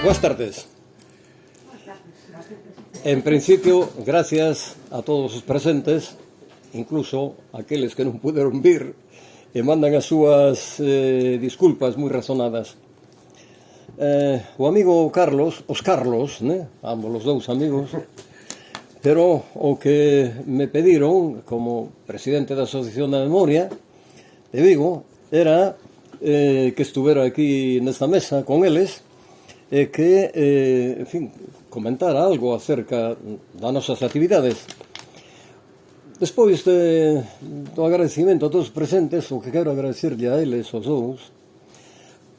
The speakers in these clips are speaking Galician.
Buenas tardes. En principio, gracias a todos os presentes, incluso aqueles que non puderon vir, e mandan as súas disculpas moi razonadas. O amigo Carlos, os Carlos, ambos os dous amigos, pero o que me pediron como presidente da Asociación da Memoria de Vigo era que estuvera aquí nesta mesa con eles e que, en fin, comentar algo acerca das nosas actividades. Despois do agradecimento a todos os presentes, o que quero agradecerlle a eles, os dous,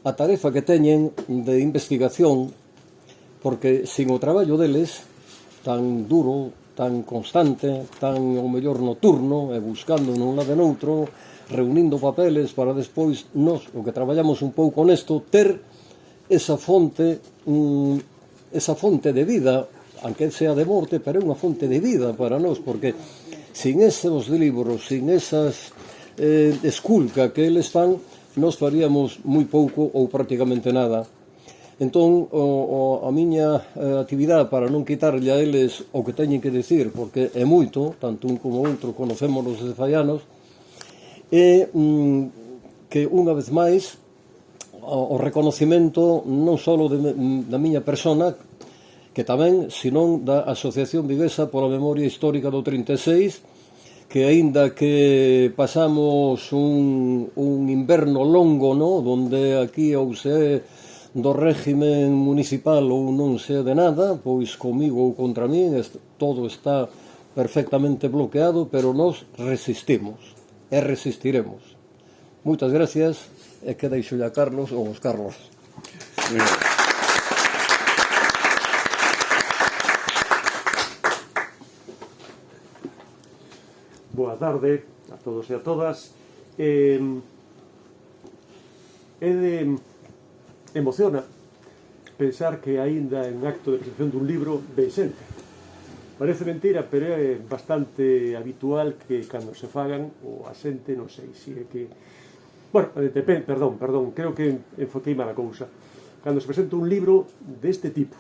a tarefa que teñen de investigación, porque sin o traballo deles, tan duro, tan constante, tan ao mellor nocturno, e buscando nun lado e noutro, reunindo papeles para despois nos, o que traballamos un pouco nesto, ter esa fonte de vida, aunque sea de morte, pero é unha fonte de vida para nós, porque sin esos libros, sin esas esculca que eles fan, nós faríamos moi pouco ou prácticamente nada. Entón, a miña actividade, para non quitarlle a eles o que teñen que dicir, porque é moito, tanto un como outro, conocémonos de fai anos, é que, unha vez máis, o reconocimento non só da miña persona, que tamén, senón da Asociación Viguesa pola Memoria Histórica do 36, que aínda que pasamos un inverno longo, donde aquí ou se é do régimen municipal ou non se é de nada, pois comigo ou contra min, todo está perfectamente bloqueado, pero nós resistimos e resistiremos. Moitas gracias. E que deixo a Carlos ou os Carlos. Boa tarde a todos e a todas. Emociona pensar que aínda en acto de presentación dun libro ven xente. Parece mentira, pero é bastante habitual que cando se fagan o a xente, non sei se é que... Bueno, perdón, creo que enfoquei mal a cousa. Cando se presenta un libro deste tipo,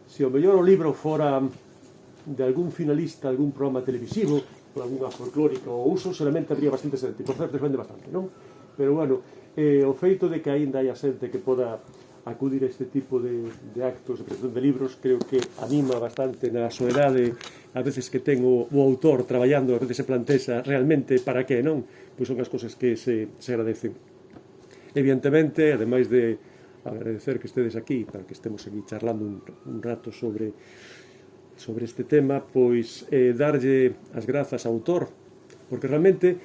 se o mellor o libro fora de algún finalista de algún programa televisivo, ou algunha folclórica ou uso, solamente habría bastante xente. Por certo, se vende bastante, non? Pero, bueno, o feito de que aínda hai a xente que poda acudir a este tipo de actos de presentación de libros, creo que anima bastante na soedade, a veces que ten o autor traballando, a veces se plantexa realmente para que, non? Pois son as cousas que se agradecen. Evidentemente, ademais de agradecer que estedes aquí, para que estemos aquí charlando un rato sobre este tema, pois darlle as grazas ao autor, porque realmente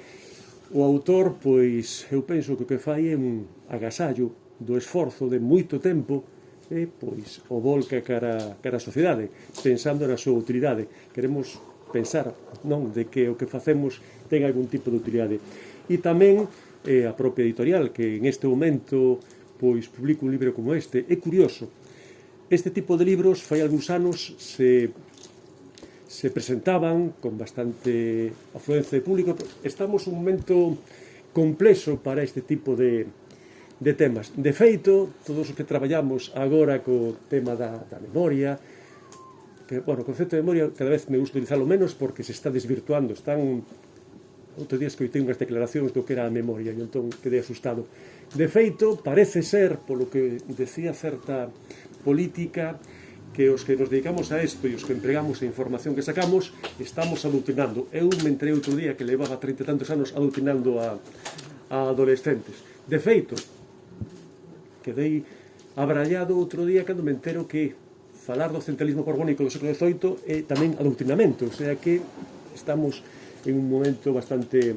o autor, pois, eu penso que o que fai é un agasallo do esforzo de moito tempo e, pois, o volca cara a sociedade, pensando na súa utilidade. Queremos pensar, non, de que o que facemos ten algún tipo de utilidade. E tamén a propia editorial, que en este momento, pois, publica un libro como este. É curioso, este tipo de libros, fai algúns anos, se presentaban con bastante afluencia de público. Estamos un momento complexo para este tipo de temas. De feito, todos os que traballamos agora co tema da memoria, que, bueno, o concepto de memoria cada vez me gusta utilizarlo menos porque se está desvirtuando. Outro día escoitei unhas declaracións do que era a memoria e entón quedei asustado. De feito, parece ser, polo que decía certa política, que os que nos dedicamos a isto e os que empregamos a información que sacamos estamos adoctrinando. Eu me enterei outro día que levaba 30 e tantos anos adoctrinando a adolescentes. De feito, quedei abrallado outro día cando me entero que falar do centralismo borbónico do século XVIII é tamén adoctrinamento, o sea que estamos en un momento bastante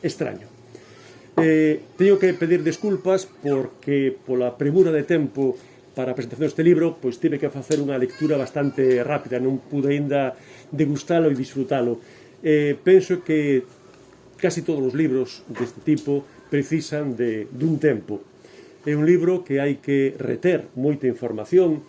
extraño. Teño que pedir desculpas porque pola premura de tempo para a presentación deste libro, pois tive que facer unha lectura bastante rápida, non pude ainda degustalo e disfrutalo. Penso que casi todos os libros deste tipo precisan dun tempo. É un libro que hai que reter moita información,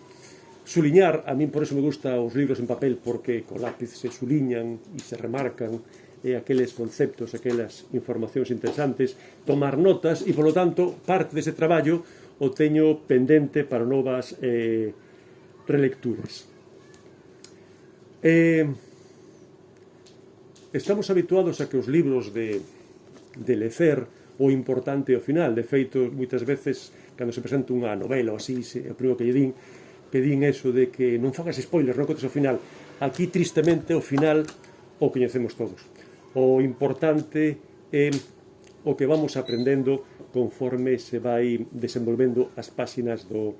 suliñar, a min por eso me gusta os libros en papel, porque con lápiz se suliñan e se remarcan aqueles conceptos, aquelas informacións interesantes, tomar notas e, polo tanto, parte dese traballo o teño pendente para novas relecturas. Estamos habituados a que os libros de lecer o importante ao final. De feito, moitas veces, cando se presenta unha novela ou así, o primeiro que din eso de que non fagas spoilers, non contes o final. Aquí, tristemente, o final o coñecemos todos. O importante é o que vamos aprendendo conforme se vai desenvolvendo as páxinas do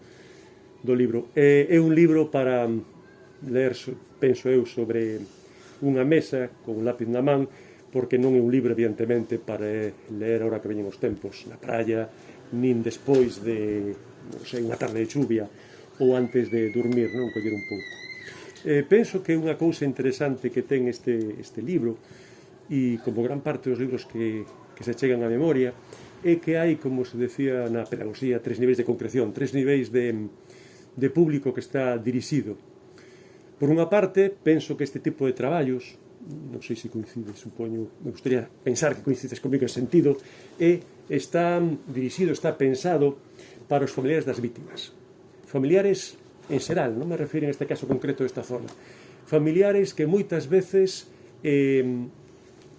libro. É un libro para ler, penso eu, sobre unha mesa con un lápiz na man, porque non é un libro, evidentemente, para ler ahora que veñen os tempos na praia, nin despois de, non sei, unha tarde de chuvia ou antes de dormir, non, coller un pouco. Penso que unha cousa interesante que ten este libro, e como gran parte dos libros que se chegan á memoria, é que hai, como se decía na pedagogía, 3 niveis de concreción, 3 niveis de público que está dirixido. Por unha parte, penso que este tipo de traballos, non sei se coincides, supoño, me gustaría pensar que coincides comigo en sentido, está dirixido, está pensado para os familiares das vítimas. Familiares en xeral, non me refiro en este caso concreto desta zona. Familiares que moitas veces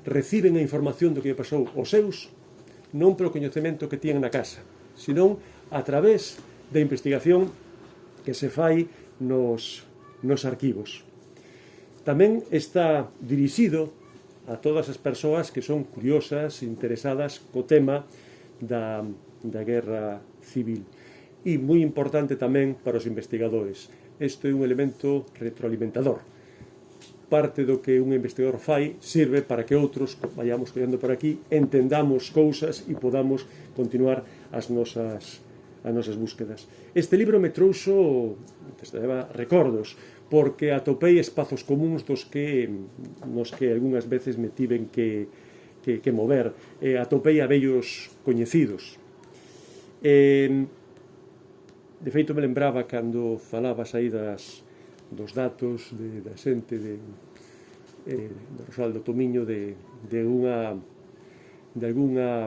reciben a información do que pasou aos seus, non polo coñecemento que tienen na casa, senón a través da investigación que se fai nos arquivos. Tamén está dirixido a todas as persoas que son curiosas, interesadas co tema da guerra civil. E moi importante tamén para os investigadores. Isto é un elemento retroalimentador. Parte do que un investigador fai sirve para que outros, vayamos collendo por aquí, entendamos cousas e podamos continuar as nosas búsquedas. Este libro me trouxo recordos, porque atopei espazos comuns nos que algunhas veces me tiven que mover. Atopei a vellos coñecidos. De feito, me lembraba cando falabas aí dos datos da xente de Rosaldo Tomiño de algunha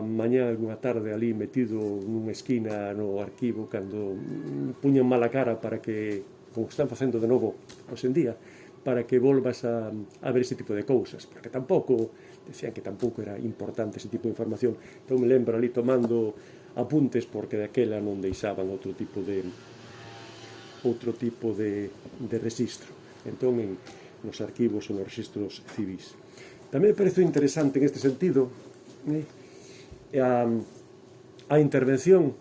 mañá, algunha tarde ali metido nunha esquina no arquivo cando puñan mala cara para que, como están facendo de novo hoxe en día, para que volvas a ver ese tipo de cousas, porque tampouco, decían que tampouco era importante ese tipo de información. Entón me lembro ali tomando apuntes porque daquela non deixaban outro tipo de registro. Entón, nos arquivos ou nos registros civis. Tamén me parece interesante en este sentido a intervención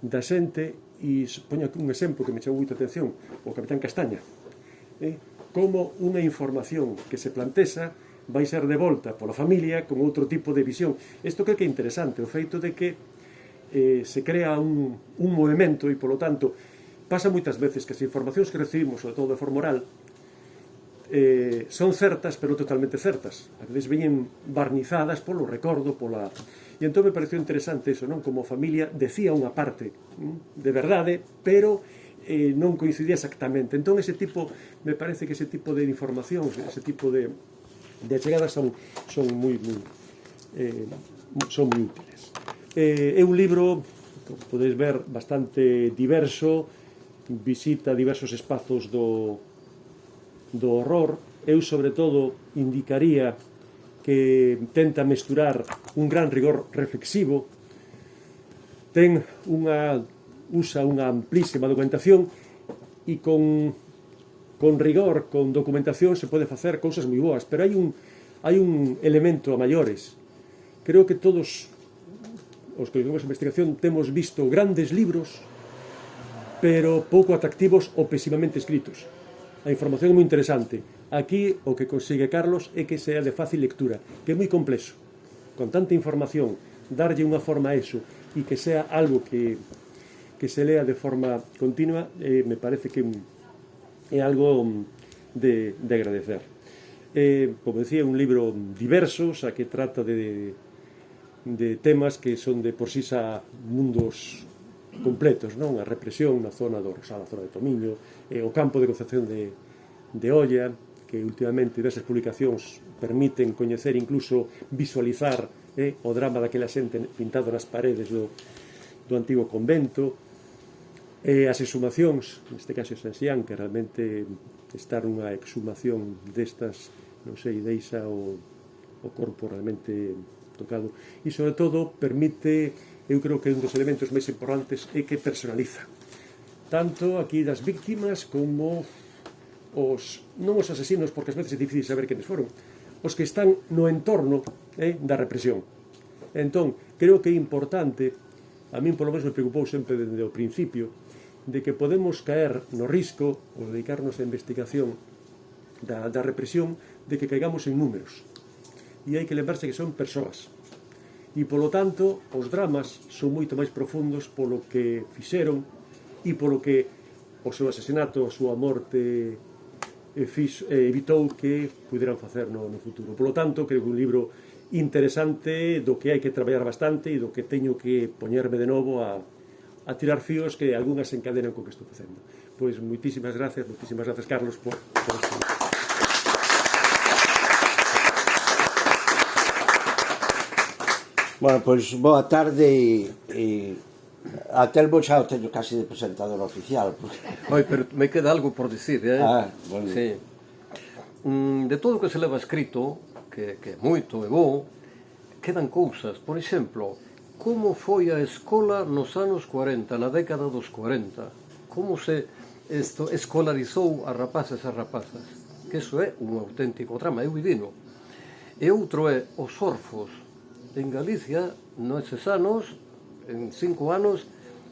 da xente, e poño un exemplo que me chamou moita atención, o Capitán Castaña, como unha información que se plantexa vai ser devolta pola familia con outro tipo de visión. Isto creo que é interesante, o feito de que se crea un movimento e, polo tanto, pasa moitas veces que as informacións que recibimos, sobre todo de forma oral, son certas, pero totalmente certas. A veces veñen barnizadas polo recordo, E entón me pareceu interesante eso, non? Como a familia decía unha parte de verdade, pero non coincidía exactamente. Entón, me parece que ese tipo de informacións, ese tipo de chegadas son moi útiles. É un libro, como podeis ver, bastante diverso, visita diversos espazos do horror. Eu, sobre todo, indicaría que tenta mesturar un gran rigor reflexivo, usa unha amplísima documentación, e con rigor, con documentación, se pode facer cousas moi boas, pero hai un elemento a maiores. Creo que todos os que temos investigación temos visto grandes libros, pero pouco atractivos ou pésimamente escritos. A información é moi interesante. Aquí o que consigue Carlos é que sea de fácil lectura, que é moi complexo. Con tanta información, darlle unha forma a eso e que sea algo que se lea de forma continua, me parece que é algo de agradecer. Como decía, un libro diverso, xa que trata de temas que son de por sí xa mundos completos, non? A represión na zona do Rosal, a zona de Tomiño, o campo de concentración de Olla, que últimamente diversas publicacións permiten coñecer, incluso visualizar o drama daquela xente pintado nas paredes do antigo convento, as exhumacións, neste caso San Xián, que realmente estar nunha exhumación destas, non sei, deixa o corpo realmente tocado, e sobre todo permite, eu creo que un dos elementos máis importantes é que personaliza tanto aquí das víctimas como non os asesinos, porque ás veces é difícil saber quenes foron, os que están no entorno da represión. Entón, creo que é importante, a min polo menos me preocupou sempre desde o principio, de que podemos caer no risco, ou dedicarnos a investigación da represión, de que caigamos en números. E hai que lembrarse que son persoas. E, polo tanto, os dramas son moito máis profundos polo que fixeron e polo que o seu asesinato, a súa morte evitou que puderan facer no futuro. Polo tanto, creo que un libro interesante do que hai que traballar bastante e do que teño que poñerme de novo a tirar fíos que algunhas se encadenan co que estou facendo. Pois moitísimas gracias, Carlos, por isto. Bueno, pois boa tarde e a Telmo xa o teño casi de presentador oficial porque... Oi, pero me queda algo por dicir, bueno. Sí. De todo o que se leva escrito, que é moito e bo, quedan cousas. Por exemplo, como foi a escola nos anos 40, na década dos 40, como se escolarizou a rapaces e rapazas, que iso é un auténtico drama, eu vivino. E outro é os orfos. En Galicia, neses anos, en 5 anos,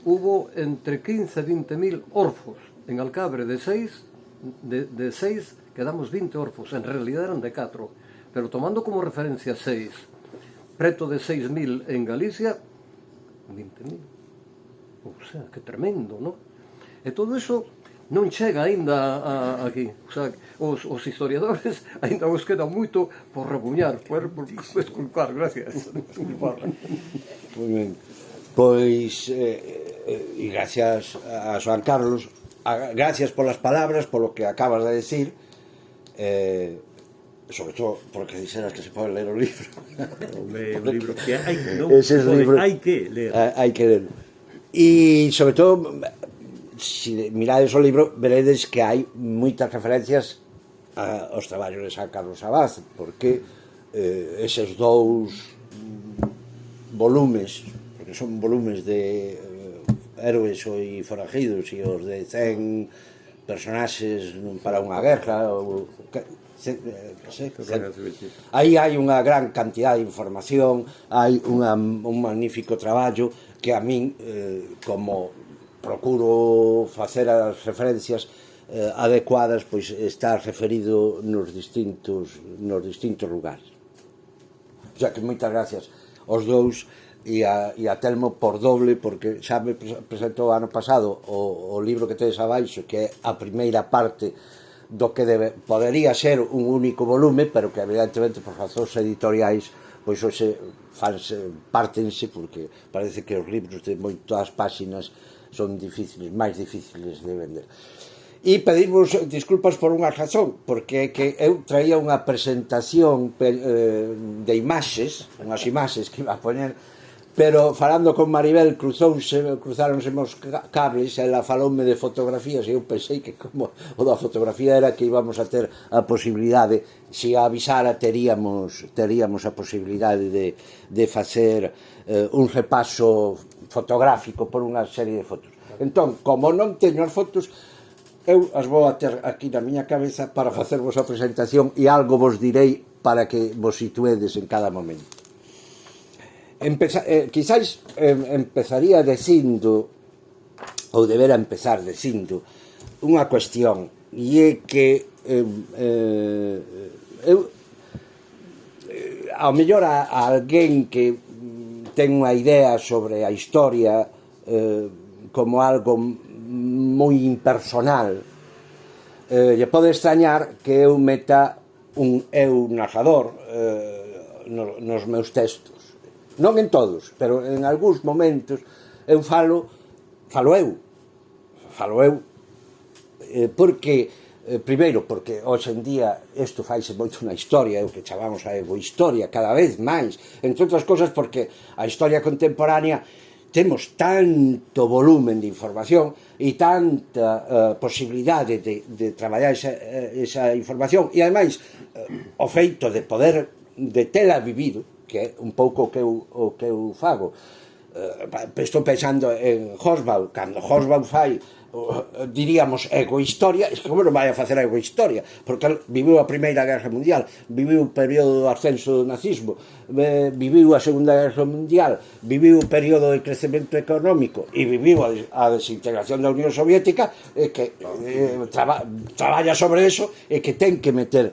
hubo entre 15 e 20 mil orfos. En Alcabre, de 6 quedamos 20 orfos, en realidad eran de 4, pero tomando como referencia 6, preto de 6.000 en Galicia, 20.000. O sea, que tremendo, non? E todo iso non chega aínda aquí. O sea, os historiadores aínda os queda moito por rebuñar, por esculpar, gracias. Moi ben. Pois, e gracias a Joan Carlos, gracias polas palabras, polo que acabas de decir, sobre todo porque dixeras que se pode ler o libro. O libro que hai que, non? Hai que ler. Hai que ler. E, sobre todo, se mirades o libro, veredes que hai moitas referencias aos traballos de San Carlos Abad, porque eses dous volumes, porque son volumes de héroes e forajidos, e os de 100 personaxes para unha guerra, aí hai unha gran cantidad de información, hai un magnífico traballo que a min, como procuro facer as referencias adecuadas, pois está referido nos distintos lugares. O sea que moitas gracias aos dous e a Telmo por doble, porque xa me presentou ano pasado o libro que tedes abaixo, que é a primeira parte do que podería ser un único volume, pero que evidentemente por razóns editoriais pois hoxe pártense, porque parece que os libros de moitas páxinas son máis difíciles de vender. E pedimos disculpas por unha razón, porque é que eu traía unha presentación de imaxes, unhas imaxes que iba a poñer, pero falando con Maribel cruzáronse os cables, ela faloume de fotografías e eu pensei que como o da fotografía era que íbamos a ter a posibilidade, se a avisara teríamos a posibilidade de facer un repaso fotográfico por unha serie de fotos. Entón, como non teño as fotos, eu as vou a ter aquí na miña cabeza para facervos a presentación e algo vos direi para que vos situedes en cada momento. Quizáis empezaría dicindo, ou debera empezar dicindo, unha cuestión, e é que ao mellor a alguén que ten unha idea sobre a historia como algo moi impersonal, lle pode extrañar que eu meta un eu narrador nos meus textos. Non en todos, pero en algúns momentos eu falo eu, porque, primeiro, porque hoxe en día isto faise moito na historia, o que chamamos a egohistoria, cada vez máis, entre outras cosas porque a historia contemporánea temos tanto volumen de información e tanta posibilidade de traballar esa información, e ademais o feito de poder de tela vivido, que é un pouco o que eu fago. Estou pensando en Hobsbawm, cando Hobsbawm fai, diríamos, egohistoria, es que como non vai a facer egohistoria, porque ele viviu a Primeira Guerra Mundial, viviu o período do ascenso do nazismo, viviu a Segunda Guerra Mundial, viviu o período de crecemento económico e viviu a desintegración da Unión Soviética, que traballa sobre eso e que ten que meter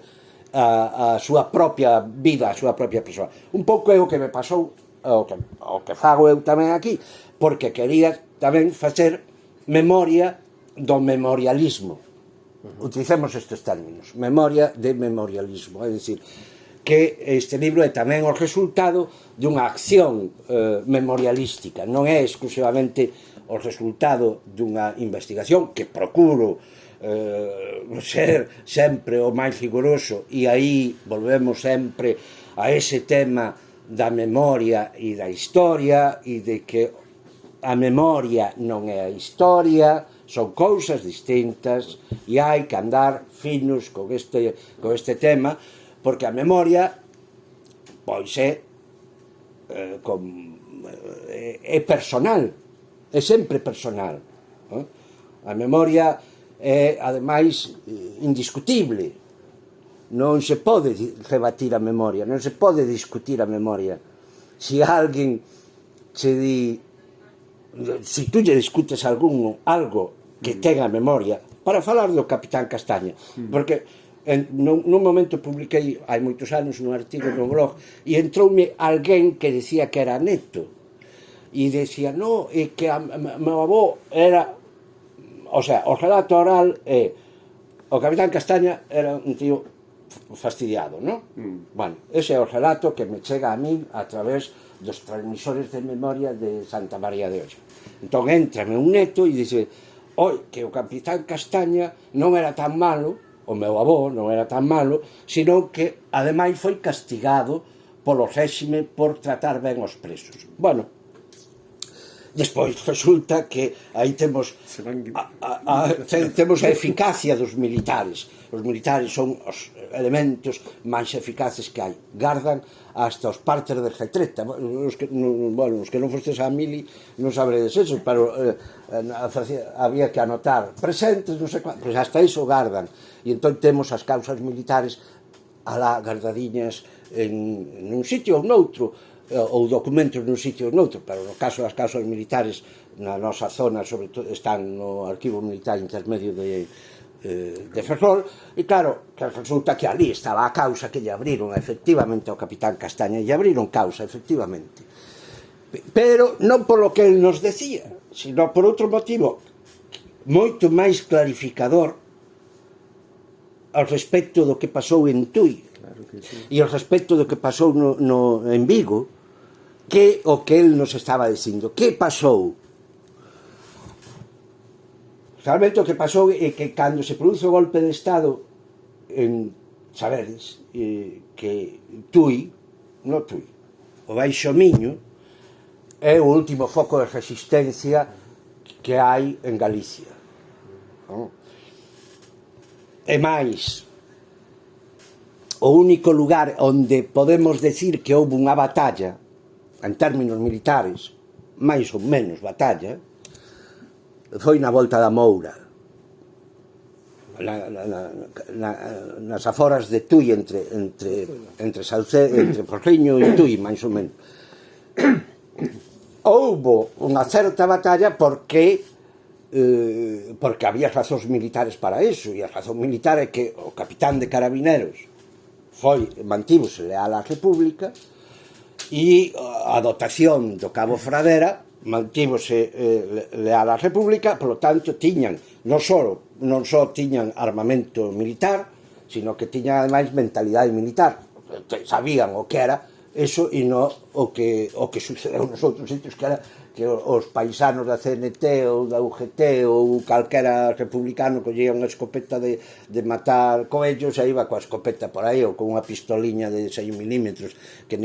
a súa propia vida, a súa propia persoa. Un pouco é o que me pasou, o que fago eu tamén aquí, porque quería tamén facer memoria do memorialismo. Utilicemos estes términos, memoria de memorialismo, é dicir, que este libro é tamén o resultado dunha acción memorialística, non é exclusivamente o resultado dunha investigación que procuro ser sempre o máis riguroso, e aí volvemos sempre a ese tema da memoria e da historia, e de que a memoria non é a historia, son cousas distintas, e hai que andar finos con este tema, porque a memoria pois é personal, é sempre personal. A memoria é, ademais, indiscutible. Non se pode rebatir a memoria, non se pode discutir a memoria. Se alguén che di, se tú lle discutes algo que tenga memoria, para falar do Capitán Castaña, porque nun momento publiquei, hai moitos anos, un artigo no blog, e entroume alguén que decía que era neto, e decía, no, e que meu avó era, o sea, o relato oral é, o Capitán Castaña era un tío fastidiado, non? Bueno, ese é o relato que me chega a min a través dos transmisores de memoria de Santa María de Olla. Entón entrame un neto e dice, oi, que o Capitán Castaña non era tan malo, o meu avó non era tan malo, sino que ademais foi castigado polo réxime por tratar ben os presos. Bueno, despois resulta que aí temos a eficacia dos militares. Os militares son os elementos máis eficaces que hai. Gardan hasta os partes de retreta. Os que non fostes a mili non sabredes eso, pero había que anotar presentes, non sei cuánto, pois hasta iso gardan. E entón temos as causas militares alá gardadiñas nun sitio ou noutro, ou documentos nun sitio ou noutro, pero no caso das causas militares na nosa zona, sobre todo, están no Arquivo Militar Intermedio de Ferrol, e claro, que resulta que ali estaba a causa que lle abriron efectivamente ao Capitán Castaña, e lle abriron causa efectivamente, pero non polo que el nos decía, sino por outro motivo moito máis clarificador ao respecto do que pasou en Tui, e ao respecto do que pasou en Vigo, que o que el nos estaba dicindo. Que pasou? Realmente o que pasou é que cando se produce o golpe de Estado en sabedes que Tui, non Tui, o Baixo Miño é o último foco de resistencia que hai en Galicia. E máis, o único lugar onde podemos decir que houve unha batalla en términos militares, máis ou menos batalla, foi na volta da Moura, nas aforas de Tui, entre Porriño e Tui, máis ou menos. Houbo unha certa batalla porque había razóns militares para iso, e a razón militar é que o capitán de carabineros mantívose leal á República, e a dotación do Cabo Fradera mantívose leal á República, polo tanto tiñan non só tiñan armamento militar, sino que tiñan ademais mentalidade militar, sabían o que era eso e non o que sucedeu nos outros sitios, que era que os paisanos da CNT ou da UGT ou calquera republicano collía unha escopeta de matar coellos e iba coa escopeta por aí ou con unha pistoliña de 6 milímetros que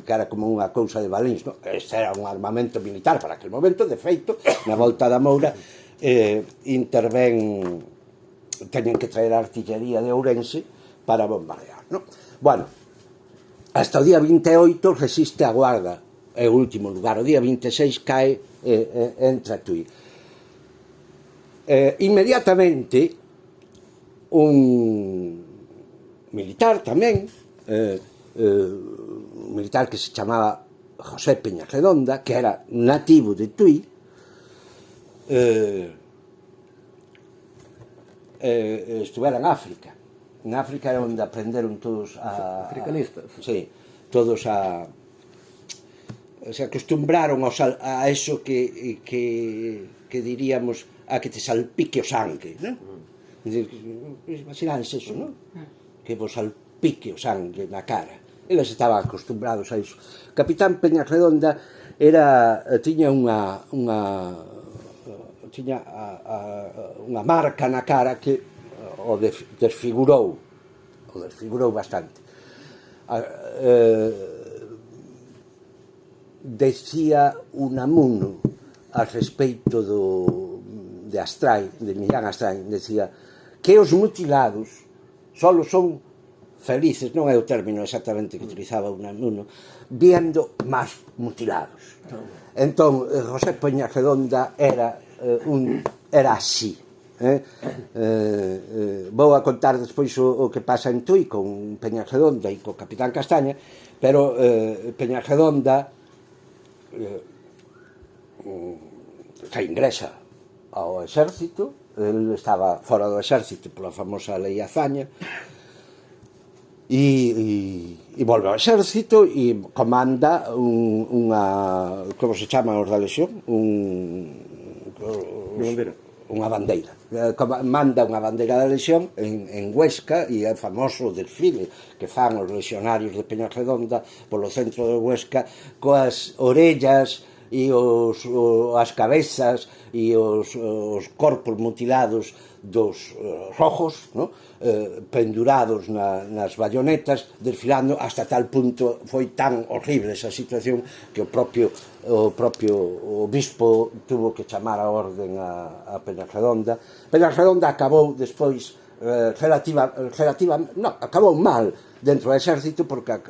era como unha cousa de balíns, no? Este era un armamento militar para aquel momento. De feito, na volta da Moura teñen que traer a artillería de Ourense para bombardear, no? Bueno, hasta o día 28 resiste a Guarda, é o último lugar. O día 26 cae entra Tui. Inmediatamente un militar tamén, un militar que se chamaba José Peñarredonda, que era nativo de Tui, estuvera en África. En África era onde aprenderon todos a... Africanistas. Sí, todos a... Se acostumbraron a eso que diríamos a que te salpique o sangue, non? Imaginades eso, non? Que vos salpique o sangue na cara. Eles estaban acostumbrados a iso. Capitán Peñarredonda tiña unha marca na cara que o desfigurou bastante. Decía Unamuno al respeito de Astray, de Millán Astray, decía que os mutilados solo son felices, non é o término exactamente que utilizaba Unamuno, viendo máis mutilados. Entón, José Peñarredonda era así. Vou a contar despois o que pasa en Tui con Peñarredonda e co Capitán Castaña, pero Peñarredonda que ingresa ao exército. Ele estaba fora do exército pola famosa lei Azaña e volve ao exército e comanda unha, como se chama os da lexión? Unha bandeira. Manda unha bandeira da lexión en Huesca e é famoso o desfile que fan os lexionarios de Peñarredonda polo centro de Huesca coas orellas e as cabezas e os corpos mutilados dos rojos, no? Pendurados nas bayonetas, desfilando. Hasta tal punto foi tan horrible esa situación que o propio obispo tuvo que chamar a orden a Peñarredonda. Peñarredonda acabou despois acabou mal dentro do exército porque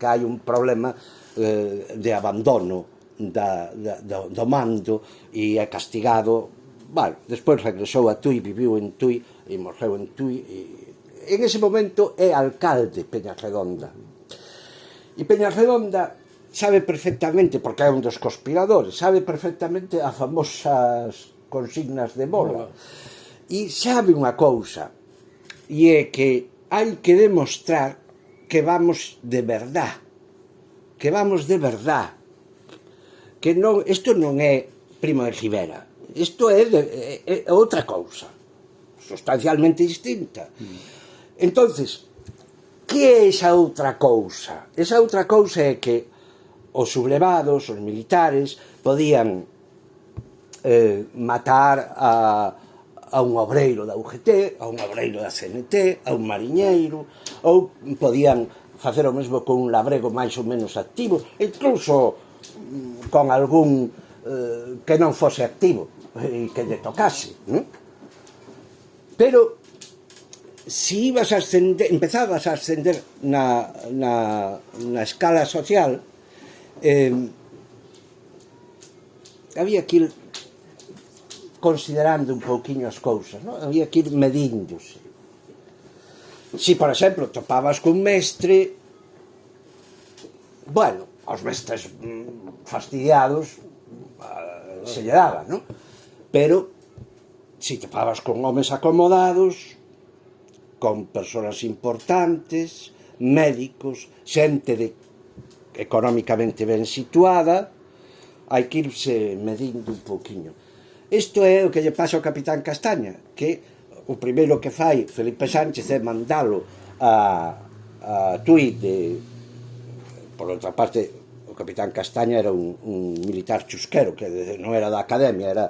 hai un problema de abandono do mando e é castigado. Bueno, despois regresou a Tui, viviu en Tui e morreu en Tui. En ese momento é alcalde Peñarredonda. E Peñarredonda sabe perfectamente, porque é un dos conspiradores, sabe perfectamente as famosas consignas de Bola. E sabe unha cousa, e é que hai que demostrar que vamos de verdad, que isto non é Primo de Rivera, isto é outra cousa, sustancialmente distinta. Entonces, que é esa outra cousa? Esa outra cousa é que os sublevados, os militares, podían matar a un obreiro da UGT, a un obreiro da CNT, a un mariñeiro, ou podían facer o mesmo con un labrego máis ou menos activo, incluso con algún que non fose activo e que lle tocase, non? Pero si empezabas a ascender na escala social, había que ir considerando un pouquiño as cousas, non? Había que ir medíndose. Si, por exemplo, topabas cun mestre, bueno, aos mestres fastidiados se lle daba, non? Pero si topabas con homes acomodados, con persoas importantes, médicos, xente económicamente ben situada, hai que irse medindo un pouquiño. Isto é o que lle pasa ao Capitán Castaña, que o primeiro que fai Felipe Sánchez é mandalo a Tui. Por outra parte, o capitán Castaña era un militar chusquero, que non era da academia, era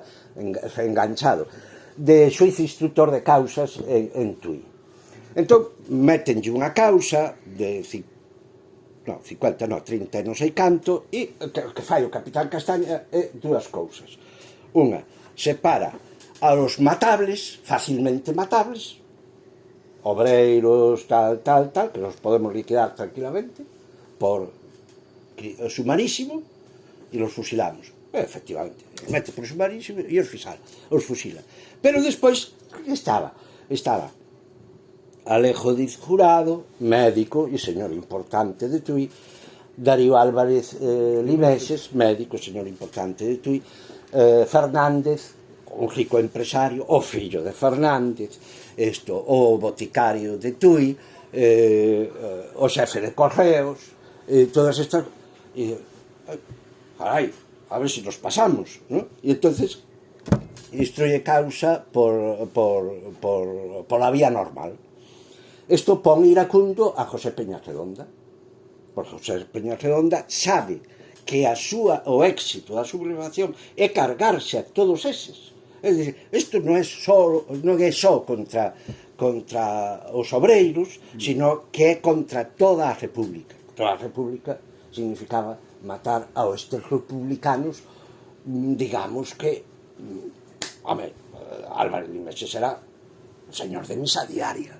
enganchado, de xuiz instructor de causas en Tui. Entón, métenlle unha causa de 30 non sei canto, e que fai o capitán Castaña é dúas cousas. Unha, separa a los matables, facilmente matables, obreiros, tal, que los podemos liquidar tranquilamente, por sumarísimo, e los fusilamos. Efectivamente, los mete por sumarísimo e os fusila. Pero despois estaba Alejo Diz Jurado, médico e señor importante de Tui, Darío Álvarez Limeses, médico, señor importante de Tui, Fernández, un rico empresario, o fillo de Fernández, o boticario de Tui, o xefe de Correos, todas estas... Carai, a ver se nos pasamos, ¿no? E entonces instruye causa pola vía normal. Isto pon iracundo a José Peñarredonda, porque José Peñarredonda sabe que o éxito da sublevación é cargarse a todos eses. É dicir, isto non é só contra os obreiros, sino que é contra toda a República. Toda a República significaba matar aos republicanos, digamos que, home, Álvarez Limeses era o señor de misa diaria.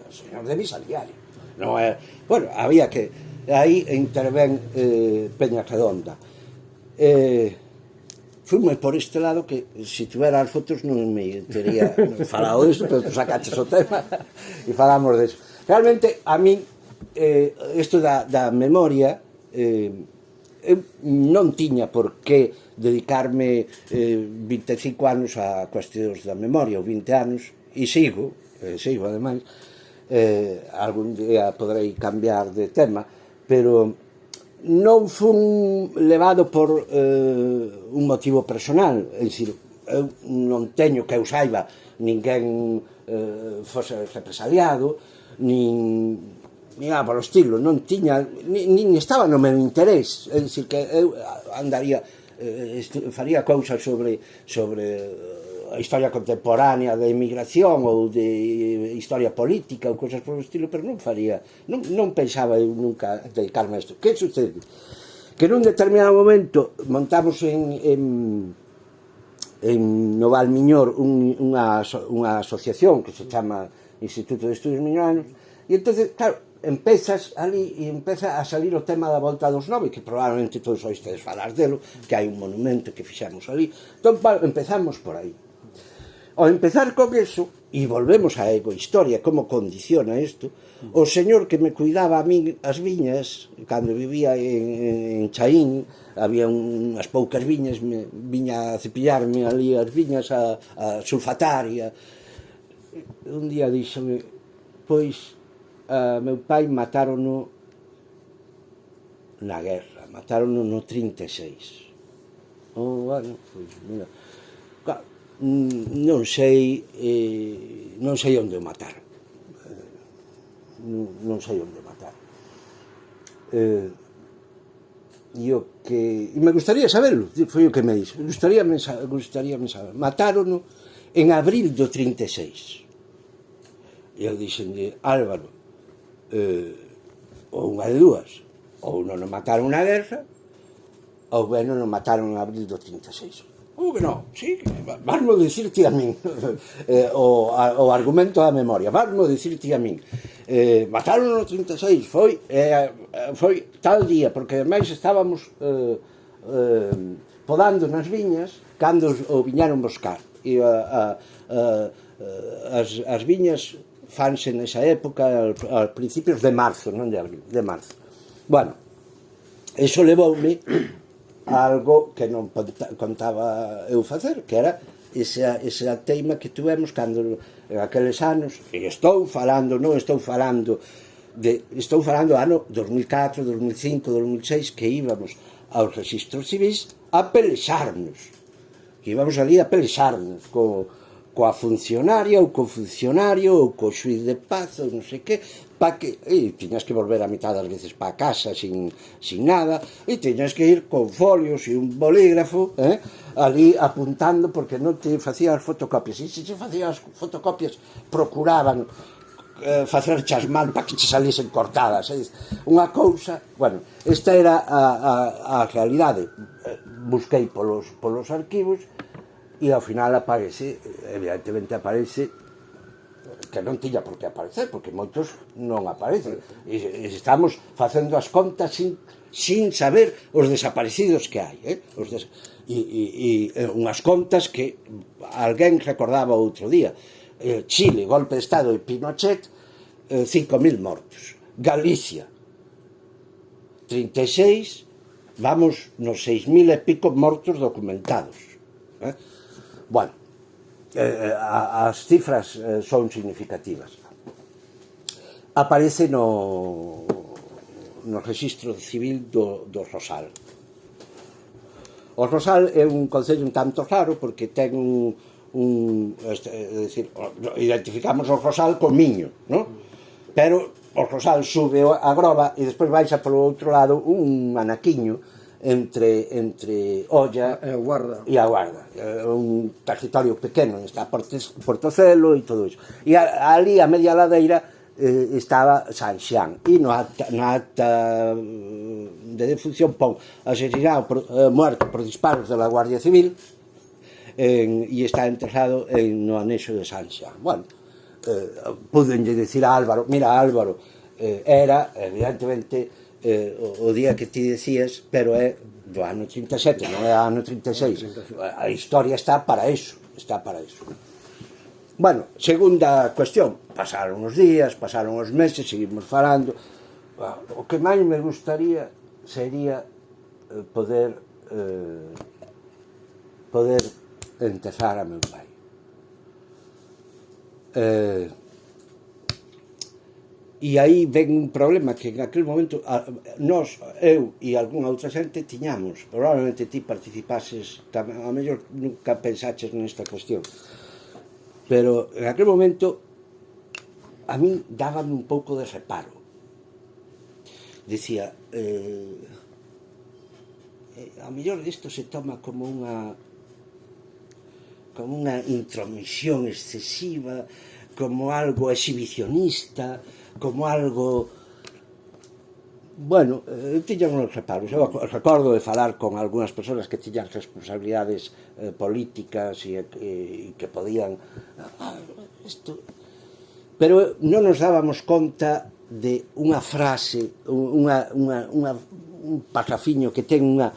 O señor de misa diaria. Non é... Bueno, había que... Aí intervén Peñarredonda. Fume por este lado que, se tuvera as fotos, non me teria falado disto, pero tu sacaches o tema e falamos disso. Realmente, a min, isto da memoria, eu non tiña por que dedicarme 25 anos a cuestións da memoria, ou 20 anos, e sigo ademais, algún día poderei cambiar de tema, pero non fun levado por un motivo personal, é dicir, eu non teño que eu saiba ninguén fose represaliado, nin nada polo estilo, non tiña, nin estaba no meu interés, é dicir, que eu andaría, faría cousas sobre a historia contemporánea da emigración ou de historia política ou cousas polo estilo, pero non pensaba eu nunca dedicarme a isto. Que sucede? Que nun determinado momento montamos en Noval Miñor unha asociación que se chama Instituto de Estudios Miñoranos, e entonces, claro, empezas ali e empeza a salir o tema da Volta dos Nove, que probablemente todos oístedes falar delo, que hai un monumento que fixemos ali. Entón, empezamos por aí. Ao empezar con eso, e volvemos á ecohistoria, como condiciona isto, o señor que me cuidaba a min as viñas, cando vivía en Chaín, había unhas poucas viñas, viña a cepillarme ali as viñas, a sulfataria. Un día díxome, pois, meu pai matárono na guerra, matárono no 36. Bueno, pois, mira, non sei onde o mataron, non sei onde o mataron, e me gustaría saberlo, foi o que me dixo, gustaríame saber, matarono en abril do 36, e eu dixenlle, Álvaro, ou unha de dúas, ou non o mataron na guerra, ou ben non o mataron en abril do 36. Que non, sí, vasmo dicirte a min, o argumento da memoria, vasmo dicirte a min, mataron no 36, foi tal día, porque ademais estábamos podando nas viñas cando o viñaron buscar, e as viñas fanse nesa época a principios de marzo, non de abril, de marzo. Bueno, eso levoume algo que non contaba eu facer, que era esa teima que tuvemos cando en aqueles anos, e estou falando ano 2004, 2005, 2006, que íbamos aos registros civis a pelexarnos, que íbamos ali a pelexarnos co coa funcionaria ou co funcionario ou co xuiz de paz ou non sei que, para que tiñas que volver a mitad das veces para casa sin nada, e tiñas que ir con folios e un bolígrafo ali apuntando, porque non te facías fotocopias, e se te facías fotocopias procuraban facerchas mal para que te saliesen cortadas, unha cousa. Bueno, esta era a realidade. Busquei polos arquivos e ao final aparece, evidentemente aparece que non tiña por que aparecer, porque moitos non aparecen, e estamos facendo as contas sin saber os desaparecidos que hai, e unhas contas que alguén recordaba outro día. Chile, golpe de Estado de Pinochet, 5.000 mortos. Galicia, 36, vamos nos 6.000 e pico mortos documentados. Bueno, as cifras son significativas. Aparece no registro civil do Rosal. O Rosal é un concello un tanto raro porque ten identificamos o Rosal co Miño, non? Pero o Rosal sube a Groba e despois baixa polo outro lado un anaquiño entre Olla e a Guarda, un territorio pequeno, está Portocelo e todo iso, e ali a media ladeira estaba San Xián, e na acta de defunción pon asesinado, muerto por disparos de la Guardia Civil, e está enterrado no anexo de San Xián. Bueno, pudenlle dicir a Álvaro, mira, Álvaro, era evidentemente o día que ti decías, pero é do ano 37, non é do ano 36. A historia está para iso, Bueno, segunda cuestión, pasaron os días, pasaron os meses, seguimos falando. O que máis me gustaría sería poder enterrar a meu pai. E aí ven un problema que en aquel momento nós, eu e algunha outra xente tiñamos, probablemente ti participases, a mellor nunca pensaches nesta cuestión, pero en aquel momento a min dábame un pouco de reparo. Dicía, a mellor isto se toma como unha intromisión excesiva, como algo exhibicionista, como algo... Bueno, tiñan uns reparos. Eu recordo de falar con algunhas persoas que tiñan responsabilidades políticas e que podían... Pero non nos dábamos conta de unha frase, un parrafiño que ten unha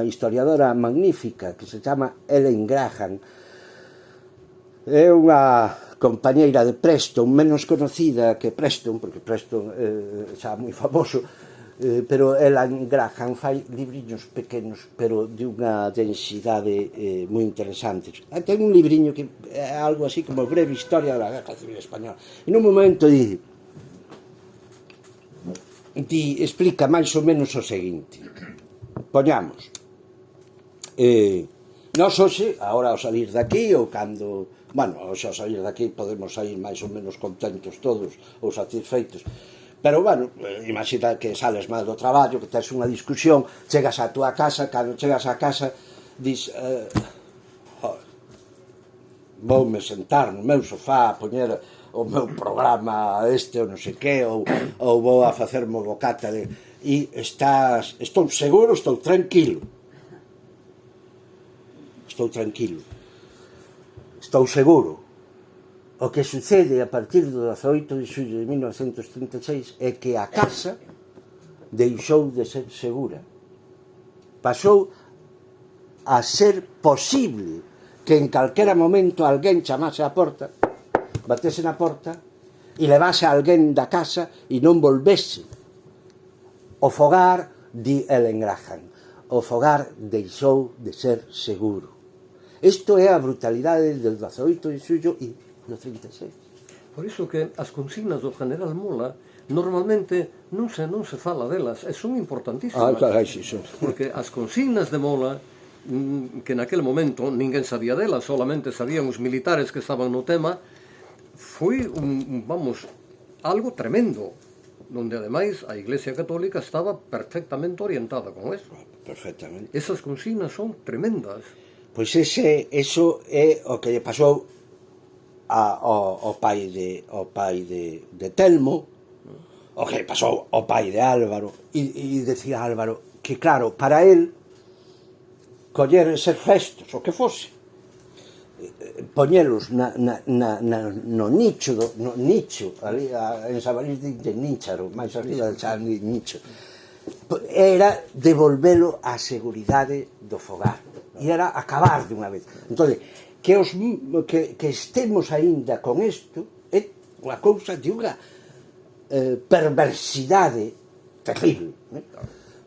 historiadora magnífica que se chama Ellen Graham. É unha compañeira de Preston, menos conocida que Preston, porque Preston é xa moi famoso, pero Ellen Graham fai libriños pequenos, pero de unha densidade moi interesante. Ten un libriño que é algo así como Breve Historia da Guerra Civil Española. E nun momento explica máis ou menos o seguinte. Poñamos, nós hoxe, agora ao salir daqui, ou cando... Bueno, hoxe ao salir daqui podemos sair máis ou menos contentos todos ou satisfeitos. Pero, bueno, imagina que sales mal do traballo, que tens unha discusión, chegas á túa casa, cando chegas á casa, dis... voume sentar no meu sofá a poñer o meu programa ou non sei que, ou vou a facerme o bocata de... E estou seguro, estou tranquilo. Estou seguro. O que sucede a partir do 18 de xullo de 1936 é que a casa deixou de ser segura. Pasou a ser posible que en calquera momento alguén chamase á porta, batese na porta e levase a alguén da casa e non volvese. O fogar, di Ellen Graham, o fogar deixou de ser seguro. Isto é a brutalidade del 18 de xullo e do 36. Por iso que as consignas do general Mola normalmente non se fala delas, e son importantísimas. Carai, sí. Porque as consignas de Mola que naquele momento ninguén sabía dela, solamente sabían os militares que estaban no tema, foi algo tremendo, donde ademais a Iglesia Católica estaba perfectamente orientada con eso. Perfectamente. Esas consignas son tremendas. Pois eso é o que lle pasou ao pai de Telmo, o que lle pasou ao pai de Álvaro, e decía Álvaro que, claro, para él, coller eses restos, o que fose, poñelos no nicho, ali en Sabarís de Nícharo, máis arriba de nicho, era devolvelo á seguridade do fogar, e era acabar de unha vez. Entón, que estemos aínda con isto é unha cousa de unha perversidade terrible.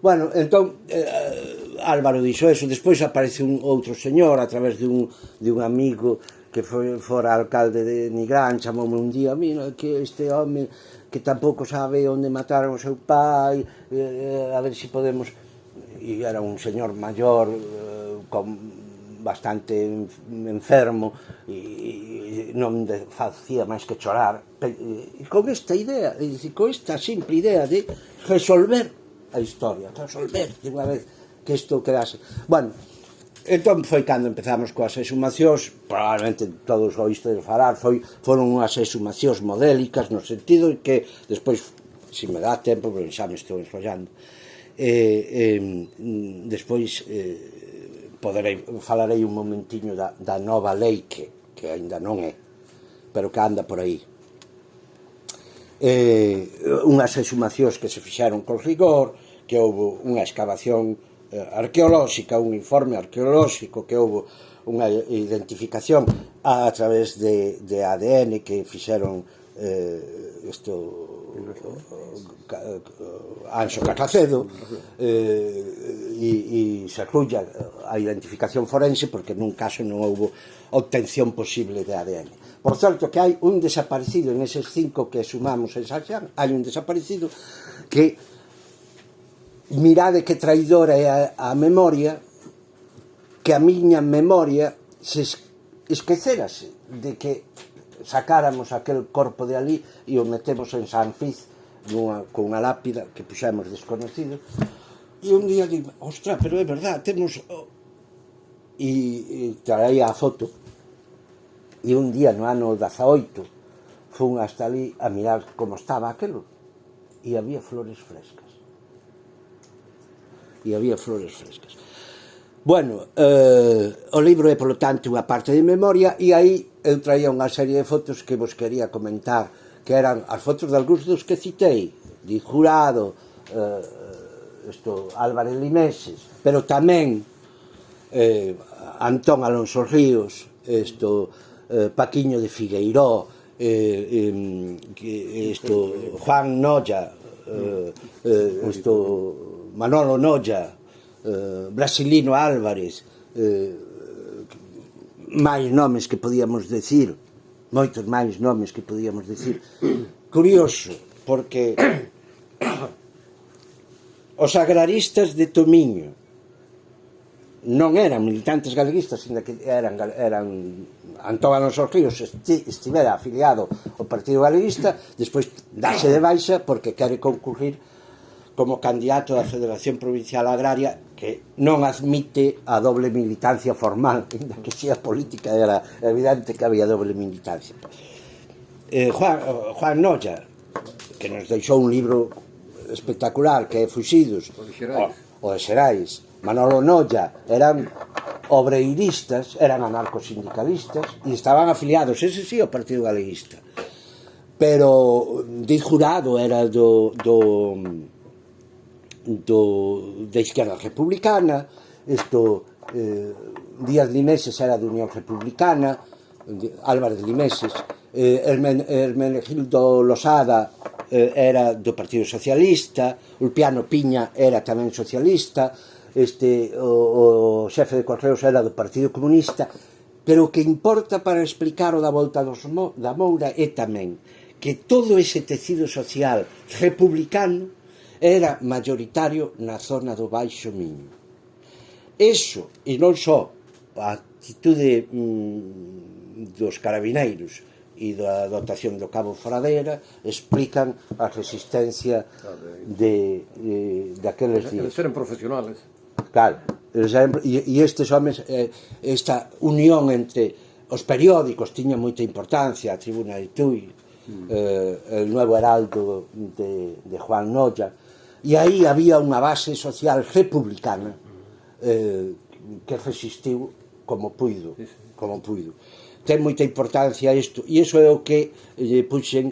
Bueno, entón, Álvaro dixo eso, despois aparece un outro señor a través de un amigo que fora alcalde de Nigrán, chamoume un día, mira, que este home que tampouco sabe onde mataron o seu pai, a ver se podemos... E era un señor maior, bastante enfermo, e non facía máis que chorar, e con esta idea, con esta simple idea de resolver a historia, resolver de unha vez que isto quedase. Bueno, entón foi cando empezamos coas exhumacións, probablemente todos oístedes falar, foron unhas exhumacións modélicas, no sentido que despois, se me dá tempo, porque xa me estou enrollando, despois falarei un momentiño da nova lei que aínda non é, pero que anda por aí. Unhas exhumacións que se fixeron con rigor, que houve unha excavación arqueolóxica, un informe arqueolóxico, que houve unha identificación a través de ADN que fixeron Anxo Carracedo, e se rulla a identificación forense, porque nun caso non houve obtención posible de ADN. Por certo, que hai un desaparecido en eses 5 que sumamos en Sanxán, hai un desaparecido que, mirade que traidora é a memoria, que a miña memoria se esquecerase de que sacáramos aquel corpo de ali e o metemos en San Fiz con unha lápida que puxemos desconocido, e un día digo, ostra, pero é verdad, temos... E traía a foto. E un día no ano 18 fun hasta ali a mirar como estaba aquilo, e había flores frescas. Bueno, o libro é, polo tanto, unha parte de memoria, e aí eu traía unha serie de fotos que vos quería comentar, que eran as fotos de algúns dos que citei, de Jurado, Álvarez Limeses, pero tamén Antón Alonso Ríos, Paquiño de Figueiró, Juan Noya, Manolo Noya, Brasilino Álvarez, máis nomes que podíamos decir, moitos máis nomes que podíamos decir. Curioso, porque os agraristas de Tomiño non eran militantes galeguistas, sino que eran Antón Alonso Ríos estivera afiliado ao Partido Galeguista, despois dáse de baixa porque quere concurrir como candidato da Federación Provincial Agraria, que non admite a doble militancia formal, ainda que sea política, era evidente que había doble militancia. Juan Noya, que nos deixou un libro espectacular, que é Fuxidos, o de Xerais. Manolo Noya, eran obreiristas, eran anarcosindicalistas, e estaban afiliados, ese sí, ao Partido Galeguista. Pero Diz Jurado era da Izquierda Republicana, Díaz Limeses era de Unión Republicana, Álvarez Limeses, Hermenegildo Losada era do Partido Socialista, Ulpiano Piña era tamén socialista, o xefe de Correos era do Partido Comunista, pero o que importa para explicar o da volta da Moura é tamén que todo ese tecido social republicano era mayoritario na zona do Baixo Miño. Eso, e non só a actitude dos carabineiros e da dotación do Cabo Fradera explican a resistencia daqueles días. Eles eran profesionales. Claro, e estes homens, esta unión entre os periódicos tiña moita importancia, a Tribuna de Tui, el Nuevo Heraldo de Juan Noya, e aí había unha base social republicana que resistiu como puido. Ten moita importancia isto, e iso é o que lle puxen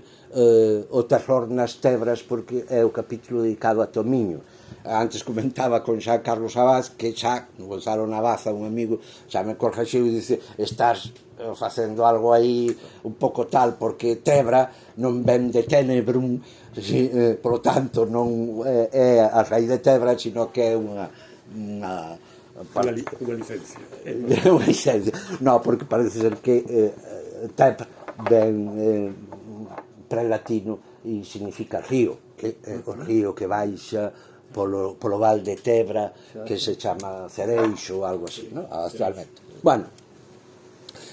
o terror nas tebras, porque é o capítulo dedicado a Tomiño. Antes comentaba con Xan Carlos Abad que xa Gonzalo Navaza, un amigo, xa me correxiu e dice: estás facendo algo aí un pouco tal, porque Tebra non ven de Tenebrum, por lo tanto non é a raíz de Tebra, sino que é unha licencia. Unha licencia. No, porque parece ser que Tebra ven prelatino e significa río, que é o río que baixa polo val de Tebra, que se chama Cereixo ou algo así, non? Actualmente. Bueno,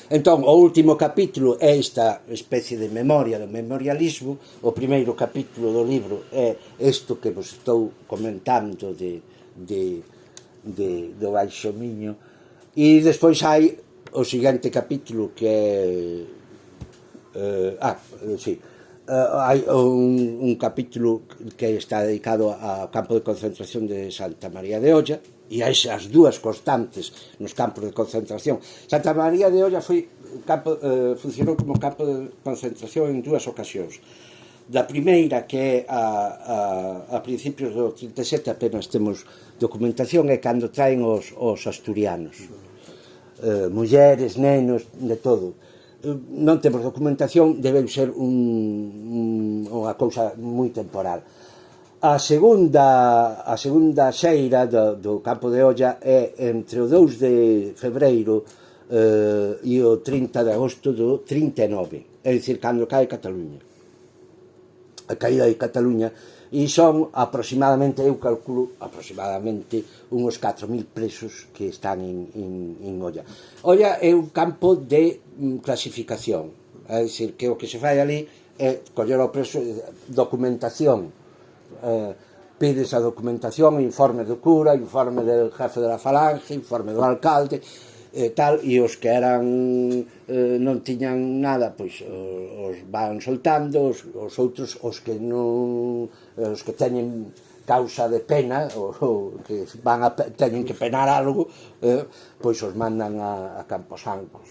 entón, o último capítulo é esta especie de memoria, do memorialismo. O primeiro capítulo do libro é isto que vos estou comentando do Baixo Miño, e despois hai o seguinte capítulo que é hai un capítulo que está dedicado ao campo de concentración de Santa María de Olla, e hai as dúas constantes nos campos de concentración. Santa María de Olla funcionou como campo de concentración en dúas ocasións. Da primeira, que é a principios do 37, apenas temos documentación, é cando traen os asturianos, mulleres, nenos, de todo. Non temos documentación, debe ser unha cousa moi temporal. A segunda xeira do campo de Olla é entre o 2 de febreiro e o 30 de agosto do 39, é dicir, cando cae Cataluña. A caída de Cataluña, e son aproximadamente, eu calculo, aproximadamente uns 4.000 presos que están en Olla. Olla é un campo de clasificación, é dicir, que o que se fai ali é coller ao preso, documentación, pides a documentación, informe do cura, informe do jefe da falange, informe do alcalde, tal, e os que non tiñan nada, pois os van soltando, os outros, os que teñen causa de pena, ou que teñen que penar algo, pois os mandan a Camposancos.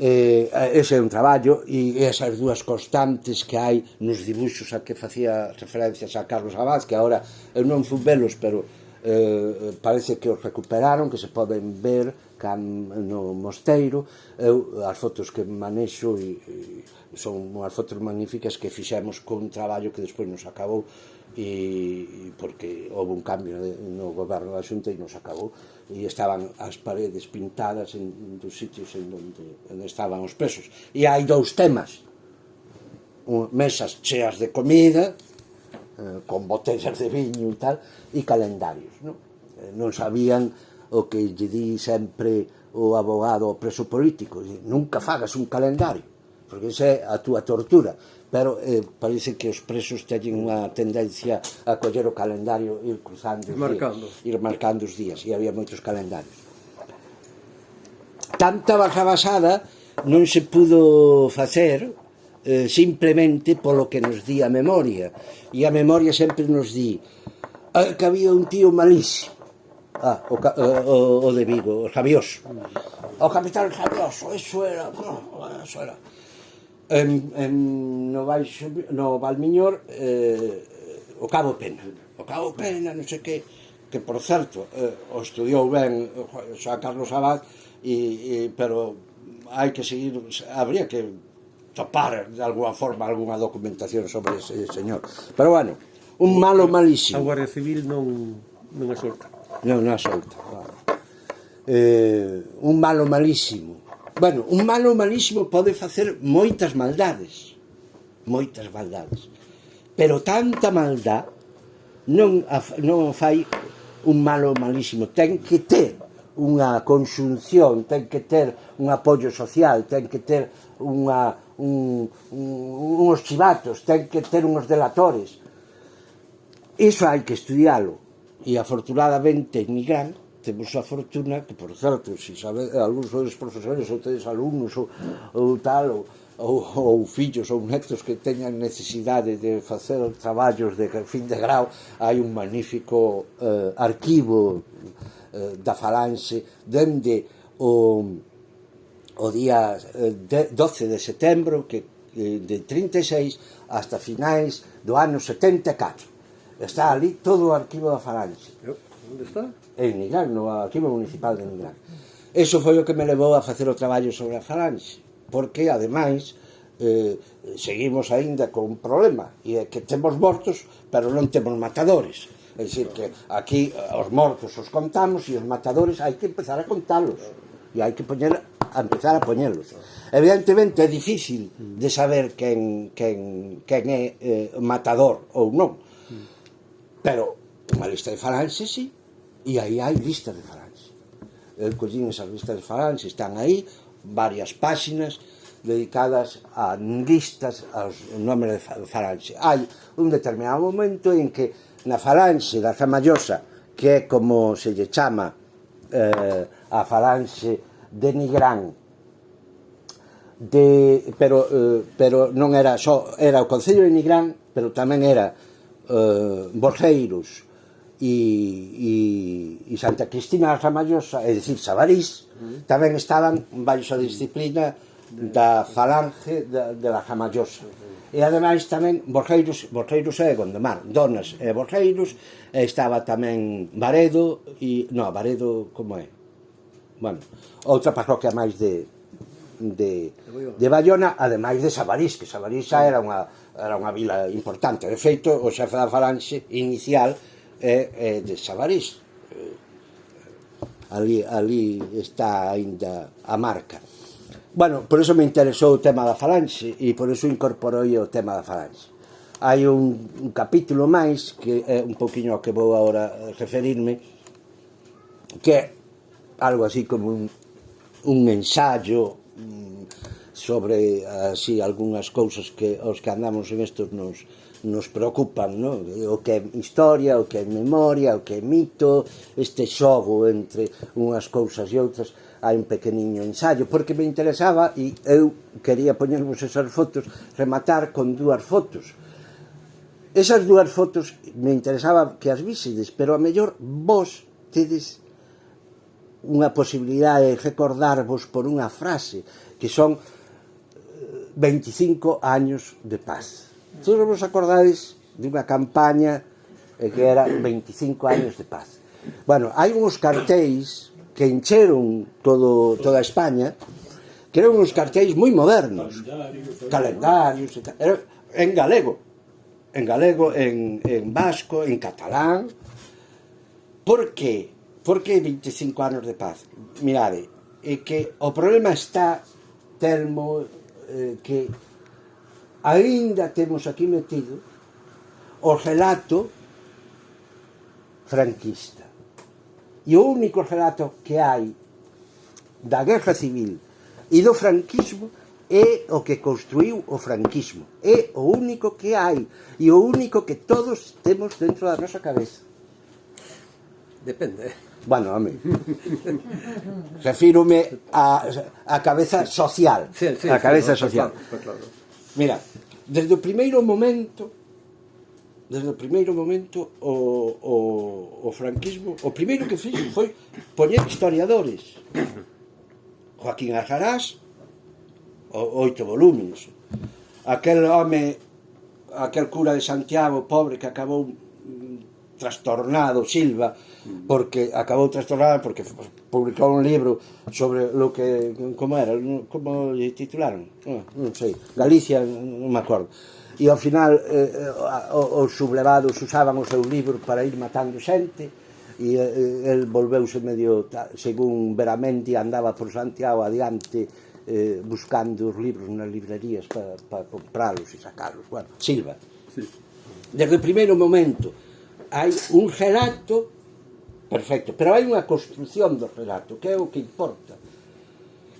Ese é un traballo, e esas dúas constantes que hai nos dibuixos a que facía referencia a Carlos Abad, que agora eu non fui velos, pero parece que os recuperaron, que se poden ver no mosteiro. As fotos que manexo son unhas fotos magníficas que fixemos con un traballo que despois nos acabou, porque houve un cambio no goberno da Xunta e nos acabou, e estaban as paredes pintadas dos sitios onde estaban os presos. E hai dous temas: mesas cheas de comida, con botellas de viño e tal, e calendarios. Non sabían o que lle di sempre o abogado ao preso político: nunca fagas un calendario, porque esa é a túa tortura. Pero parece que os presos teñen unha tendencia a coller o calendario e ir cruzando ir marcando os días, e había moitos calendarios. Tanta basada non se pudo facer simplemente polo que nos di a memoria, e a memoria sempre nos di que había un tío malísimo, o de Vigo, o Javioso, o capitán Javioso, eso era no Valmiñor, o Cabo Pena, non sei que por certo o estudiou ben Xan Carlos Abad, pero hai que seguir, habría que topar de alguna forma alguna documentación sobre ese señor. Pero bueno, un malo malísimo. A Guardia Civil non asolta. Non asolta. Un malo malísimo. Bueno, un malo malísimo pode facer moitas maldades, pero tanta maldad non fai un malo malísimo, ten que ter unha conxunción, ten que ter un apoio social, ten que ter uns chivatos, ten que ter uns delatores. Iso hai que estudialo. E afortunadamente en Nigrán temos a fortuna que, por certo, se sabe, algúns sois profesores ou tedes alumnos ou tal, ou fillos ou netos que teñan necesidade de facer traballos de fin de grau, hai un magnífico arquivo da Falanxe dende o día 12 de setembro de 36 hasta finais do ano 74. Está ali todo o arquivo da Falanxe. Onde está? En Nigrán, no arquivo municipal de Nigrán. Eso foi o que me levou a facer o traballo sobre a Falanxe, porque, ademais, seguimos aínda con un problema, e é que temos mortos, pero non temos matadores. É dicir, que aquí os mortos os contamos e os matadores hai que empezar a contalos, e hai que empezar a poñelos. Evidentemente é difícil de saber quen é matador ou non, pero unha lista de Falanxe, sí, e aí hai listas de Falanxe. Eu collín esas listas de Falanxe, están aí varias páxinas dedicadas a listas aos nomes de Falanxe. Hai un determinado momento en que na Falanxe da Ramallosa, que é como se lle chama a Falanxe de Nigrán, pero non era só, era o Concello de Nigrán, pero tamén era Borreiros e Santa Cristina da Ramallosa, é dicir, Sabarís, tamén estaban baixo a disciplina da Falange de la Ramallosa. E ademais tamén Borreiros é Gondomar, Donas e Borreiros, estaba tamén Baredo Baredo como é? Bueno, outra parroquia máis de Bayona, ademais de Sabarís, que Sabarís xa era unha vila importante. De feito, o xefe da Falanxe inicial é de Sabarís. Ali está aínda a marca. Bueno, por iso me interesou o tema da Falanxe e por iso incorporei o tema da Falanxe. Hai un capítulo máis, que é un poquinho ao que vou agora referirme, que é algo así como un ensayo sobre así algunhas cousas que os que andamos en estos nos preocupan, no? O que é historia, o que é memoria, o que é mito, este xogo entre unhas cousas e outras. Hai un pequeniño ensayo, porque me interesaba, e eu quería poñervos esas fotos, rematar con dúas fotos. Esas dúas fotos me interesaba que as vísedes, pero a mellor vos tedes unha posibilidade de recordarvos por unha frase, que son 25 años de paz. Todos vos acordades dunha campaña que era 25 años de paz. Bueno, hai uns cartéis que encheron toda España, que eran uns cartéis moi modernos, calendarios e tal, en galego, en vasco, en catalán. Por que? Por que 25 anos de paz? Mirade, é que o problema está, Telmo, que aínda temos aquí metido o relato franquista. E o único relato que hai da Guerra Civil e do franquismo é o que construiu o franquismo. É o único que hai e o único que todos temos dentro da nosa cabeza. Depende. Bueno, home, refírome a cabeza social. Sí, a cabeza social. Claro. Mira, desde o primeiro momento o franquismo, o primeiro que fixo foi poñer historiadores. Joaquín Aljarás, 8 volúmenes. Aquel home, aquel cura de Santiago, pobre, que acabou trastornado, Silva, porque acabou trastornado porque publicou un libro sobre lo que, como era, como lle titularon, non sei, Galicia, non me acordo. E ao final os sublevados usaban o seu libro para ir matando xente, e el volveuse medio, según Veramendi, andaba por Santiago adiante buscando os libros nas librerías para compralos e sacalos. Bueno, Silva. Desde o primeiro momento hai un relato perfecto, pero hai unha construción do relato, que é o que importa.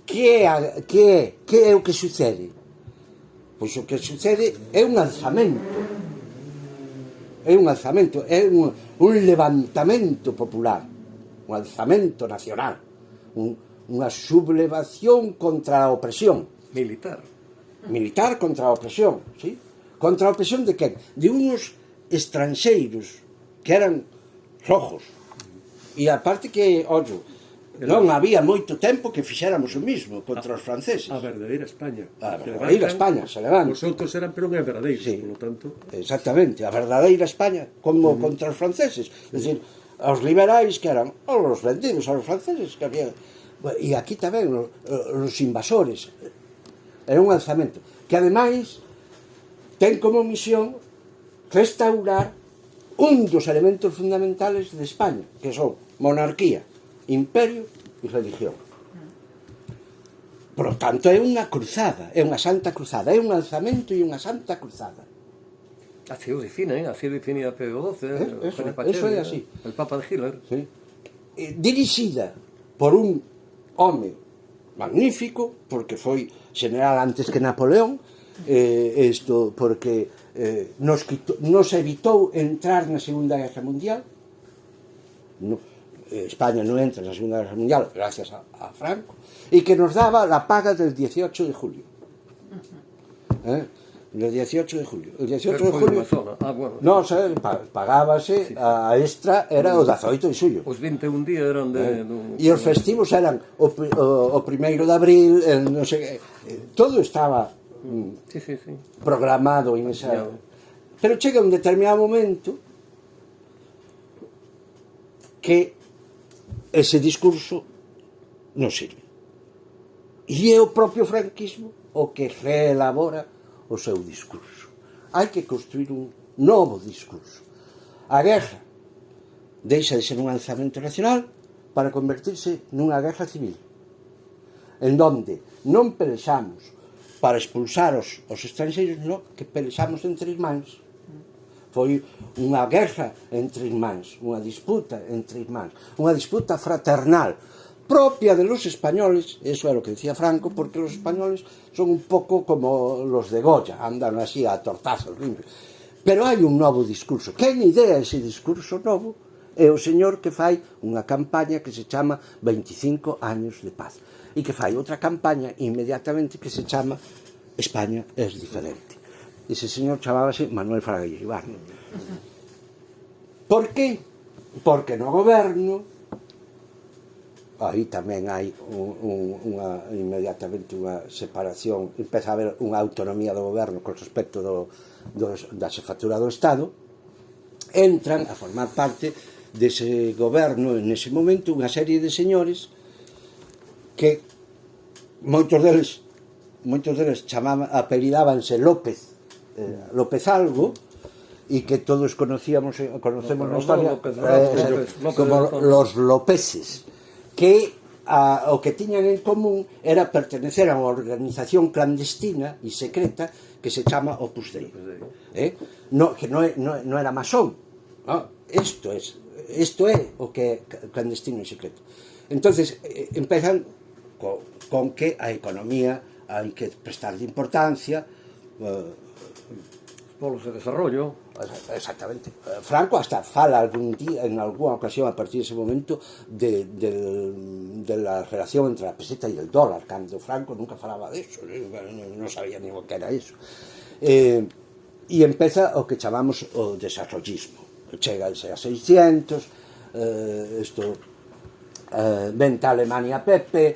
Que é o que sucede? Pois o que sucede é un alzamento. É un alzamento, é un levantamento popular, un alzamento nacional, unha sublevación contra a opresión. Militar contra a opresión, sí? Contra a opresión de quen? De unos estranxeiros que eran rojos. E aparte que, ollo, non había moito tempo que fixéramos o mismo contra os franceses. A verdadeira España. A verdadeira España, se levanta. Os outros eran, pero non é verdadeiros, Sí. por lo tanto. Exactamente, a verdadeira España, como contra os franceses. É dicir, os liberais que eran os vendidos aos franceses que había. E aquí tamén os invasores. Era un alzamento que ademais ten como misión restaurar un dos elementos fundamentales de España, que son monarquía, imperio e religión. Por lo tanto, é unha cruzada, é unha santa cruzada, é un alzamento e unha santa cruzada. Así lo definía Pío XII, Eso é así. el Papa de Hitler. Sí. Dirixida por un home magnífico, porque foi general antes que Napoleón, porque nos evitou entrar na Segunda Guerra Mundial. España non entra na Segunda Guerra Mundial gracias a Franco, e que nos daba la paga del 18 de julio. El 18 de julio. El 18 de julio... Non, pagábase, a extra era o 18 de xullo. Os 21 días eran de... E os festivos eran o 1º de abril, non sei, todo estaba programado en esa... Pero chega un determinado momento que ese discurso non sirve. E é o propio franquismo o que reelabora o seu discurso. Hai que construir un novo discurso. A guerra deixa de ser un alzamento nacional para convertirse nunha guerra civil, en donde non pelexamos para expulsar os estranxeiros, non, que pelexamos entre irmáns. Foi unha guerra entre irmáns, unha disputa entre irmáns, unha disputa fraternal, propia de los españoles, eso é o que decía Franco, porque los españoles son un pouco como los de Goya, andan así a tortazos limpios. Pero hai un novo discurso. Quen idea ese discurso novo é o señor que fai unha campaña que se chama 25 años de paz, e que fai outra campaña inmediatamente que se chama España es diferente. Ese señor chamábase Manuel Fraga Iribarne. Por qué? Porque no goberno aí tamén hai inmediatamente unha separación, empeza a haber unha autonomía do goberno con respecto da xefatura do Estado. Entran a formar parte dese goberno en ese momento unha serie de señores que moitos deles apelidábanse López algo, e que todos conocemos na historia como los Lópezes, que o que tiñan en común era pertenecer a unha organización clandestina e secreta que se chama Opus Dei, que non era masón. Isto é o que é clandestino e secreto. Entonces empezan con que a economía hai que prestarle importancia, polos de desarrollo. Exactamente. Franco hasta fala algún día, en alguna ocasión a partir de ese momento de la relación entre la peseta y el dólar, cando Franco nunca falaba de eso, non sabía ni o que era eso. E empeza o que chamamos o desarrollismo. Chega a 600, venta a Alemania Pepe,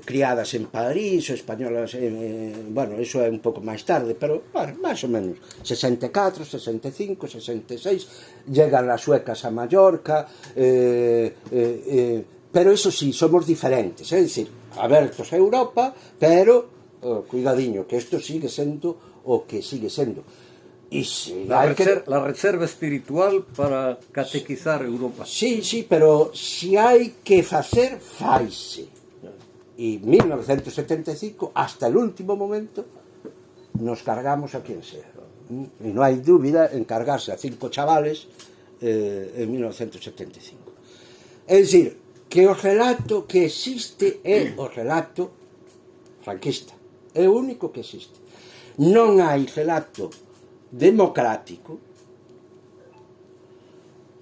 criadas en París, españolas, bueno, eso é un pouco máis tarde, pero, bueno, máis ou menos 64, 65, 66, llegan as suecas a Mallorca, pero eso sí, somos diferentes, é dicir, abertos a Europa, pero cuidadiño, que isto sigue sendo o que sigue sendo. La reserva espiritual para catequizar Europa. Sí, pero si hai que facer, faise. E 1975, hasta el último momento, nos cargamos a quien sea. E non hai dúbida en cargarse a 5 chavales en 1975. É dicir, que o relato que existe é o relato franquista. É o único que existe. Non hai relato democrático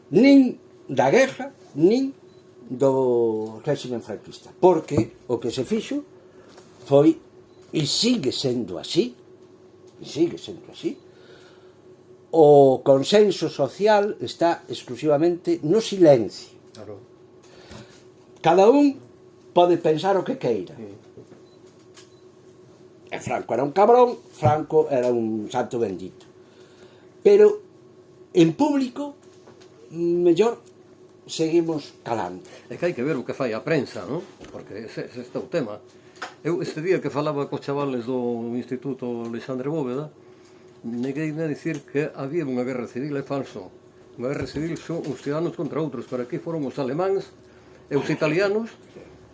nin da guerra, nin do régimen franquista. Porque o que se fixo foi, e sigue sendo así, o consenso social está exclusivamente no silencio. Claro. Cada un pode pensar o que queira. E Franco era un cabrón, Franco era un santo bendito. Pero en público, mellor seguimos calando. É que hai que ver o que fai a prensa, non? Porque ese é o tema. Eu, este día que falaba cos chavales do Instituto Alexandre Bóveda, negueime a dicir que había unha guerra civil, é falso. Unha guerra civil son uns ciudadanos contra outros, pero aquí foron os alemáns e os italianos.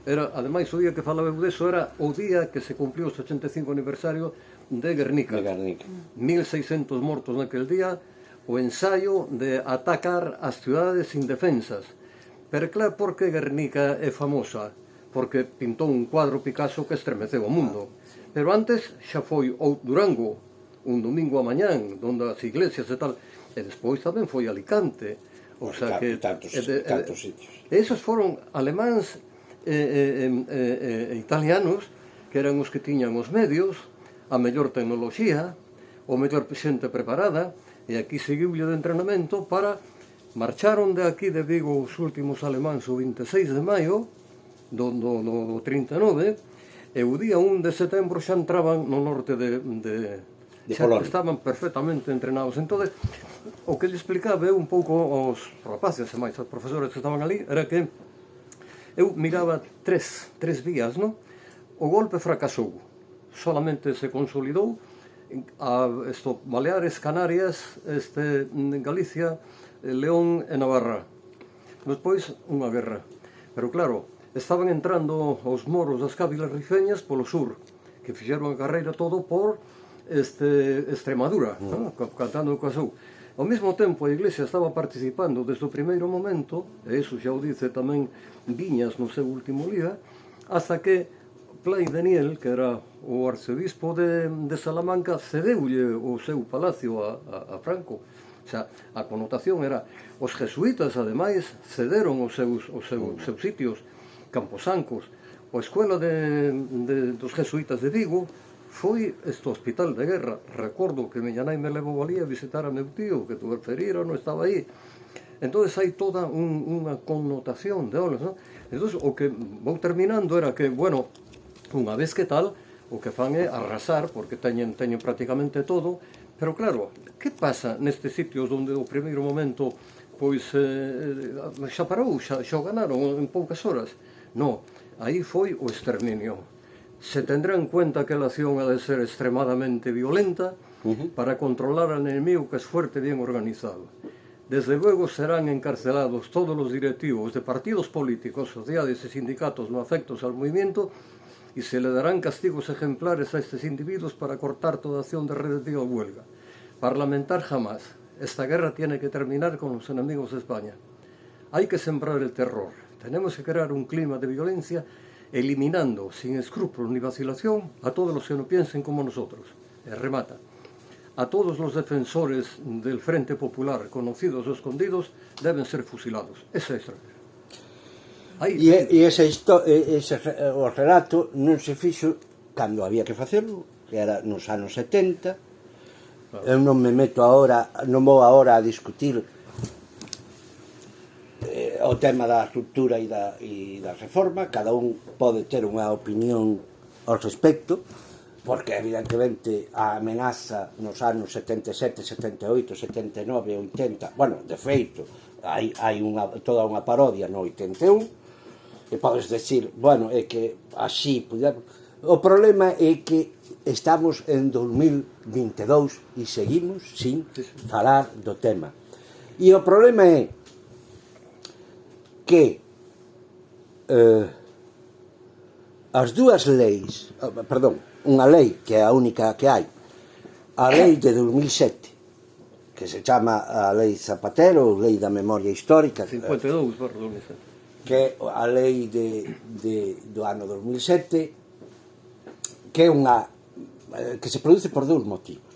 Era, ademais, o día que falaba eu deso era o día que se cumpliu o 85 aniversario de Guernica. 1600 mortos naquel día, o ensaio de atacar as ciudades indefensas. Pero claro, por que Guernica é famosa? Porque pintou un cuadro Picasso que estremeceu o mundo. Pero antes xa foi o Durango, un domingo a mañán, onde as iglesias e tal, e despois tamén foi Alicante. O sea que tantos sitios. Esos foron alemáns italianos, que eran os que tiñan os medios, a mellor tecnoloxía, o mellor xente preparada, e aquí seguiulle de entrenamento para marcharon de aquí de Vigo os últimos alemáns o 26 de maio do 39, e o día 1 de setembro xa entraban no norte de Polonia. Estaban perfectamente entrenados. Entón, o que lle explicaba eu un pouco aos rapaces e máis aos profesores que estaban ali era que eu miraba tres vías, non? O golpe fracasou, solamente se consolidou Baleares, Canarias, Galicia, León e Navarra. Despois, unha guerra. Pero claro, estaban entrando os moros das cávilas rifeñas polo sur, que fixeron a carreira todo por Extremadura, cantando o casou. Ao mesmo tempo, a Iglesia estaba participando desde o primeiro momento, e iso xa o dice tamén Viñas no seu último libro, hasta que Play Daniel, que era o arcebispo de Salamanca, cedeulle o seu palacio a Franco. O sea, a connotación era os jesuítas, ademais, cederon os seus sitios, Camposancos. A escuela dos jesuítas de Vigo foi este hospital de guerra. Recordo que miña nai me levou ali a visitar a meu tío, que tuve ferira, non estaba aí. Entón, hai toda unha connotación de olhos, non? Entón, o que vou terminando era que, bueno, unha vez que tal, o que fan é arrasar, porque teñen prácticamente todo, pero claro, que pasa nestes sitios onde o primeiro momento pois xa parou, xa o ganaron en poucas horas? No, aí foi o exterminio. Se tendrá en cuenta que la acción ha de ser extremadamente violenta para controlar al enemigo que es fuerte y bien organizado. Desde luego serán encarcelados todos los directivos de partidos políticos, sociedades y sindicatos no afectos al movimiento, y se le darán castigos ejemplares a estos individuos para cortar toda acción de redentiva o huelga. Parlamentar jamás. Esta guerra tiene que terminar con los enemigos de España. Hay que sembrar el terror. Tenemos que crear un clima de violencia eliminando sin escrúpulos ni vacilación a todos los que no piensen como nosotros. Remata. A todos los defensores del Frente Popular, conocidos o escondidos, deben ser fusilados. Esa é a estrategia. E o relato non se fixo cando había que facerlo, que era nos anos 70. Claro. Eu non me meto agora, non vou agora a discutir o tema da ruptura e da reforma. Cada un pode ter unha opinión ao respecto, porque evidentemente a amenaza nos anos 77, 78, 79, 80, bueno, de feito, hai toda unha parodia no 81, e podes decir, bueno, é que así pudemos. O problema é que estamos en 2022 e seguimos sin falar do tema. E o problema é que as dúas leis, perdón, unha lei que é a única que hai, a lei de 2007 que se chama a Lei Zapatero, ou Lei da Memoria Histórica, 52/2007. que é a lei do ano 2007, que é unha que se produce por dous motivos.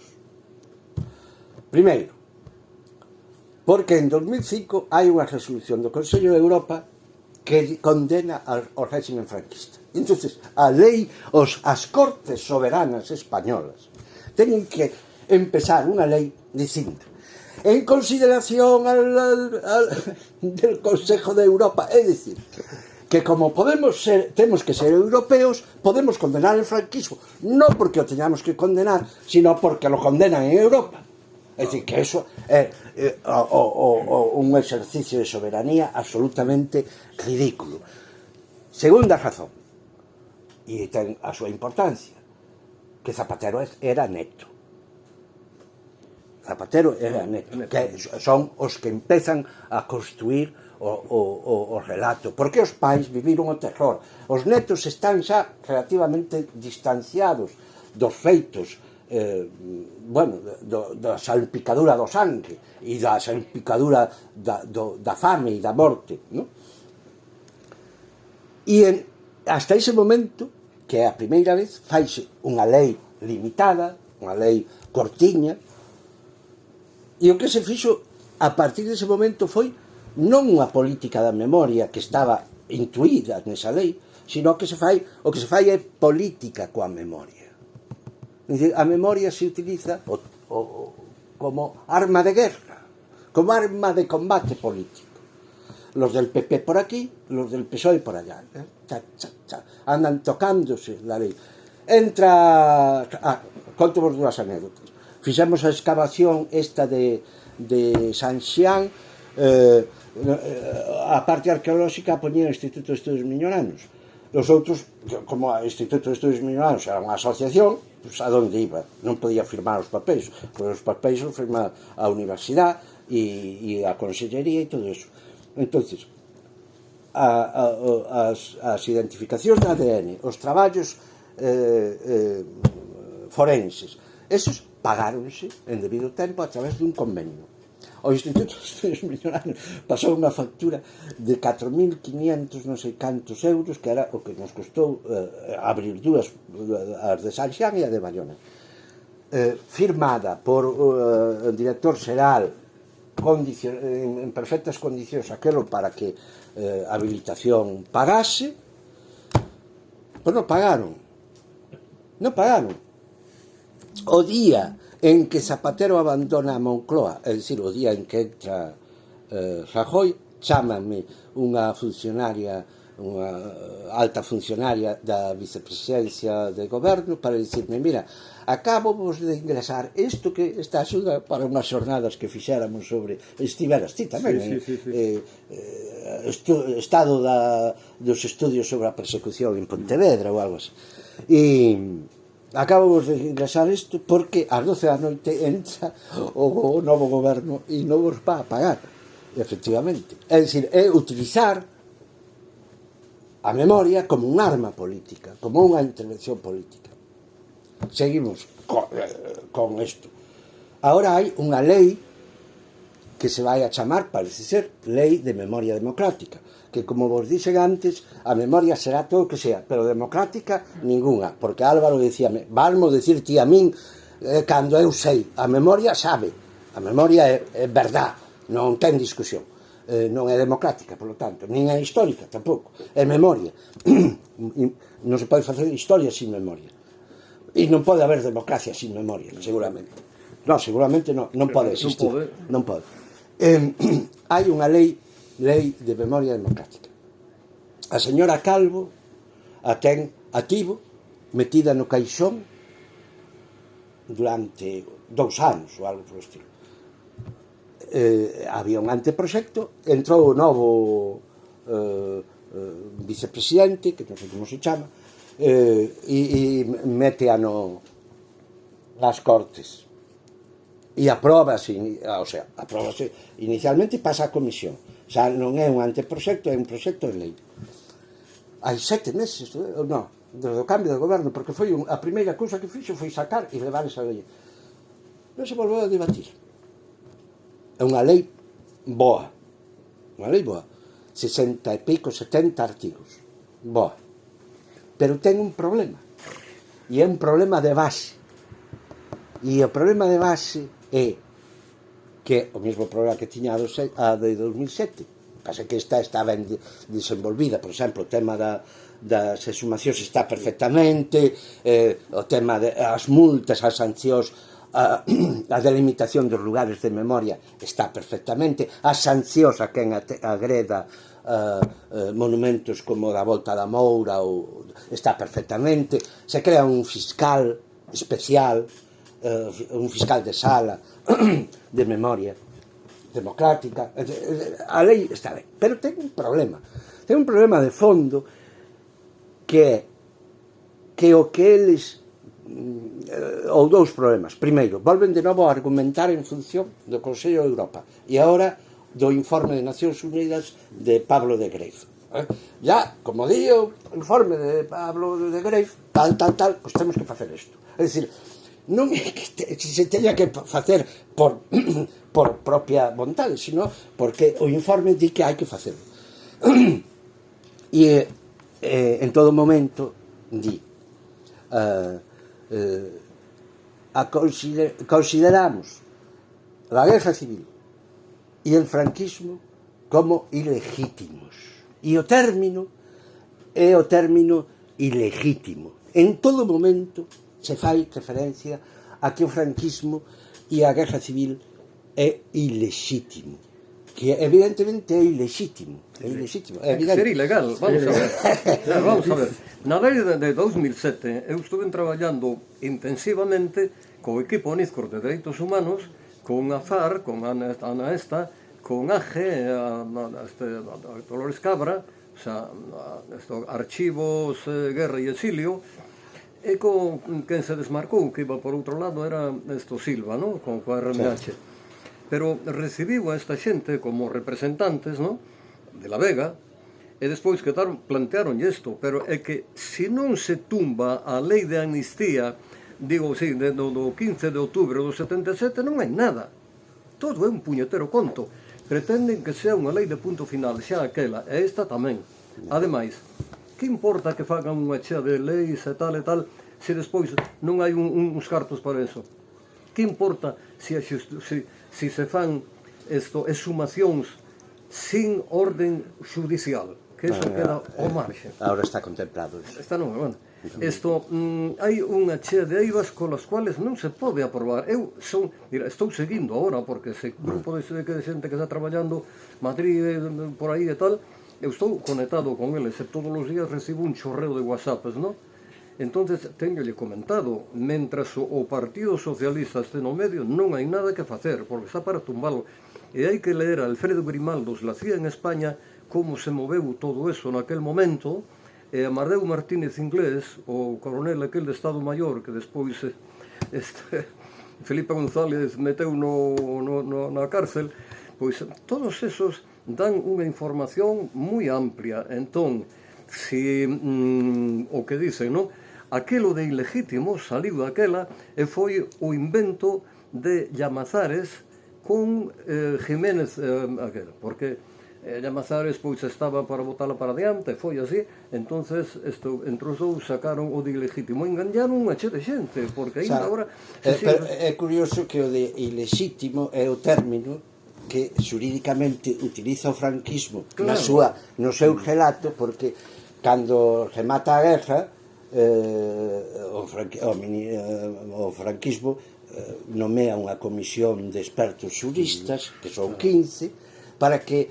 Primeiro, porque en 2005 hai unha resolución do Consello de Europa que condena ao régimen franquista. Entonces, a lei, as Cortes Soberanas Españolas teñen que empezar unha lei dicindo en consideración del Consejo de Europa, é dicir, que como temos que ser europeos, podemos condenar el franquismo, non porque o teñamos que condenar, sino porque lo condenan en Europa. É dicir, que eso é un exercicio de soberanía absolutamente ridículo. Segunda razón, e ten a súa importancia, que Zapatero era neto. Zapatero era neto, que son os que empezan a construir o relato, porque os pais viviron o terror. Os netos están xa relativamente distanciados dos feitos, da salpicadura do sangue e da salpicadura da fame e da morte, non? E hasta ese momento, que é a primeira vez, faise unha lei limitada, unha lei cortiña, e o que se fixo a partir dese momento foi non unha política da memoria que estaba intuída nesa lei, sino que o que se fai é política coa memoria. É dicir, a memoria se utiliza como arma de guerra, como arma de combate político. Los del PP por aquí, los del PSOE por allá. Andan tocándose la lei. Conto-vos dúas anécdotas. Fixemos a excavación esta de San Xián, a parte arqueolóxica poñía o Instituto de Estudios Miñoranos. Os outros, como o Instituto de Estudios Miñoranos era unha asociación, pues a donde iba? Non podía firmar os papéis, pois os papéis os firma a universidade e a consellería e todo eso. Entonces, as identificacións de ADN, os traballos forenses, esos pagáronse en debido tempo a través dun convenio. O Instituto de Estudios Miñoranos pasou unha factura de 4.500 non sei cantos euros, que era o que nos costou abrir dúas, as de San Xián e a de Bayona, firmada por o director xeral en perfectas condicións, aquelo para que a habilitación pagase, pois non pagaron. O día en que Zapatero abandona a Moncloa, é dicir, o día en que entra Rajoy, chámame unha funcionaria, unha alta funcionaria da vicepresidencia de goberno para dicirme, mira, acabo vos de ingresar isto que esta axuda para unhas xornadas que fixéramos sobre, estiveras ti tamén, estado dos estudios sobre a persecución en Pontevedra ou algo así. E acabo de ingresar isto porque ás 12 da noite entra o novo goberno e non vos va a pagar, efectivamente. É dicir, é utilizar a memoria como un arma política, como unha intervención política. Seguimos con isto. Agora hai unha lei que se vai a chamar, parece ser, Lei de Memoria Democrática, que, como vos dixen antes, a memoria será todo o que sea, pero democrática, ninguna, porque Álvaro dicíame, valmo decir ti a min, cando eu sei, a memoria sabe, a memoria é verdad, non ten discusión, non é democrática, por lo tanto, nin é histórica tampouco, é memoria. Non se pode facer historia sin memoria, e non pode haber democracia sin memoria, seguramente. Seguramente non pode existir, non pode. Hai unha lei de memoria democrática. A señora Calvo a ten ativo, metida no caixón durante 2 anos ou algo por estilo. Había un anteproxecto, entrou o novo vicepresidente, que non sei como se chama, e mete nas Cortes e apróbase inicialmente, pasa a comisión. Xa non é un anteproxecto, é un proxecto de lei. Hai 7 meses, desde o cambio de goberno, porque foi a primeira cousa que fixo foi sacar e levar esa lei. Non se volveu a debatir. é unha lei boa, 60 e pico, 70 artigos, boa, pero ten un problema, e é un problema de base, e o problema de base é que o mesmo problema que tiña a de 2007, pasa que esta está ben desenvolvida. Por exemplo, o tema das exhumacións está perfectamente, o tema das multas, as sancións, a delimitación dos lugares de memoria está perfectamente, as sancións a quen agreda monumentos como da Volta da Moura está perfectamente, se crea un fiscal especial, un fiscal de sala de memoria democrática. A lei está ben, pero ten un problema de fondo, que o que eles ou dous problemas. Primeiro, volven de novo a argumentar en función do Consello de Europa e agora do informe de Nacións Unidas de Pablo de Greiff. Ya, como di o informe de Pablo de Greiff, tal, pois temos que facer isto. É dicir, non é que se teña que facer por propia vontade, sino porque o informe di que hai que facerlo. E en todo momento di consideramos a guerra civil e el franquismo como ilegítimos, e o término é o término ilegítimo. En todo momento se fai referencia a que o franquismo e a guerra civil é ilexítimo, que evidentemente é ilexítimo. É ser ilegal, vamos a ver. Vamos a ver. Na lei de 2007 eu estuve traballando intensivamente co equipo Nizcor de Dereitos Humanos, con a FAR, con Ana Esta, con AGE, a Dolores Cabra, o sea, Archivos, Guerra e Exilio, e con quen se desmarcou, que iba por outro lado, era Silva, ¿no? Con a RMH. Pero recibiu a esta xente como representantes, ¿no?, de la Vega, e despois plantearon isto, pero é que se non se tumba a lei de amnistía, digo, sí, do 15 de outubro do 77, non hai nada. Todo é un puñetero conto. Pretenden que sea unha lei de punto final, xa aquela, e esta tamén. Ademais, que importa que fagan unha chea de leis e tal, se despois non hai uns cartos para eso? Que importa se se fan exhumacións sin orden judicial? Que eso queda ao marxe. Ahora está contemplado. Está non, bueno. Hai unha chea de eivas con as cuales non se pode aprobar. Estou seguindo agora, porque ese grupo de xente que está traballando Madrid, por aí e tal, eu estou conectado con eles, e todos os días recibo un chorreo de whatsapps, non? Entonces, teñolle comentado, mentras o Partido Socialista este no medio, non hai nada que facer, porque está para tumbalo. E hai que ler a Alfredo Grimaldos, La CIA en España, como se moveu todo eso naquel momento, e Amadeu Martínez Inglés, o coronel aquel de Estado Maior, que despois Felipe González meteu na cárcel, pois todos esos dan unha información moi amplia. Entón, se o que dicen, non? Aquelo de ilegítimo saliu daquela e foi o invento de Llamazares con Jiménez aquel, porque Llamazares pois estaba para botala para diante, foi así, entonces entre os dous sacaron o de ilegítimo, engañaron unha che de xente, porque ainda agora... É curioso que o de ilegítimo é o término que xurídicamente utiliza o franquismo no seu relato, porque cando remata a guerra o franquismo nomea unha comisión de expertos xuristas, que son 15, para que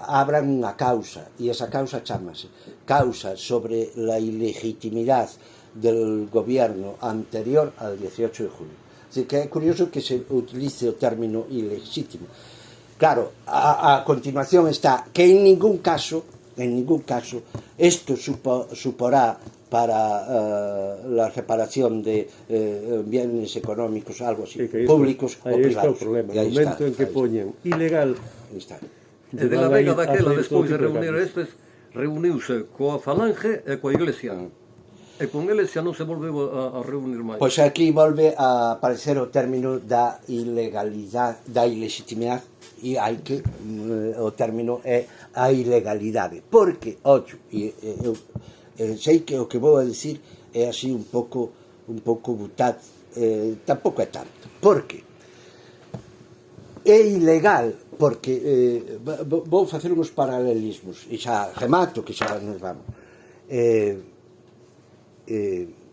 abran unha causa, e esa causa chamase causa sobre la ilegitimidad del gobierno anterior al 18 de julio. Así que é curioso que se utilice o término ilegítimo. Claro, a continuación está que en ningún caso esto suporá para la reparación de bienes económicos, algo así, públicos o privados. Aí está o problema, no momento en que poñen ilegal. E de la Vega daquela, despois de reunir estes, reuniuse coa Falange e coa Iglesia. E con eles xa non se volveu a reunir máis. Pois aquí volve a aparecer o término da ilegalidade, da ilegitimidade, e hai que, o término é a ilegalidade. Porque, ocho, eu sei que o que vou a dicir é así un pouco butat, tampouco é tanto. Porque é ilegal, porque vou facer uns paralelismos, e xa remato, que xa nos vamos.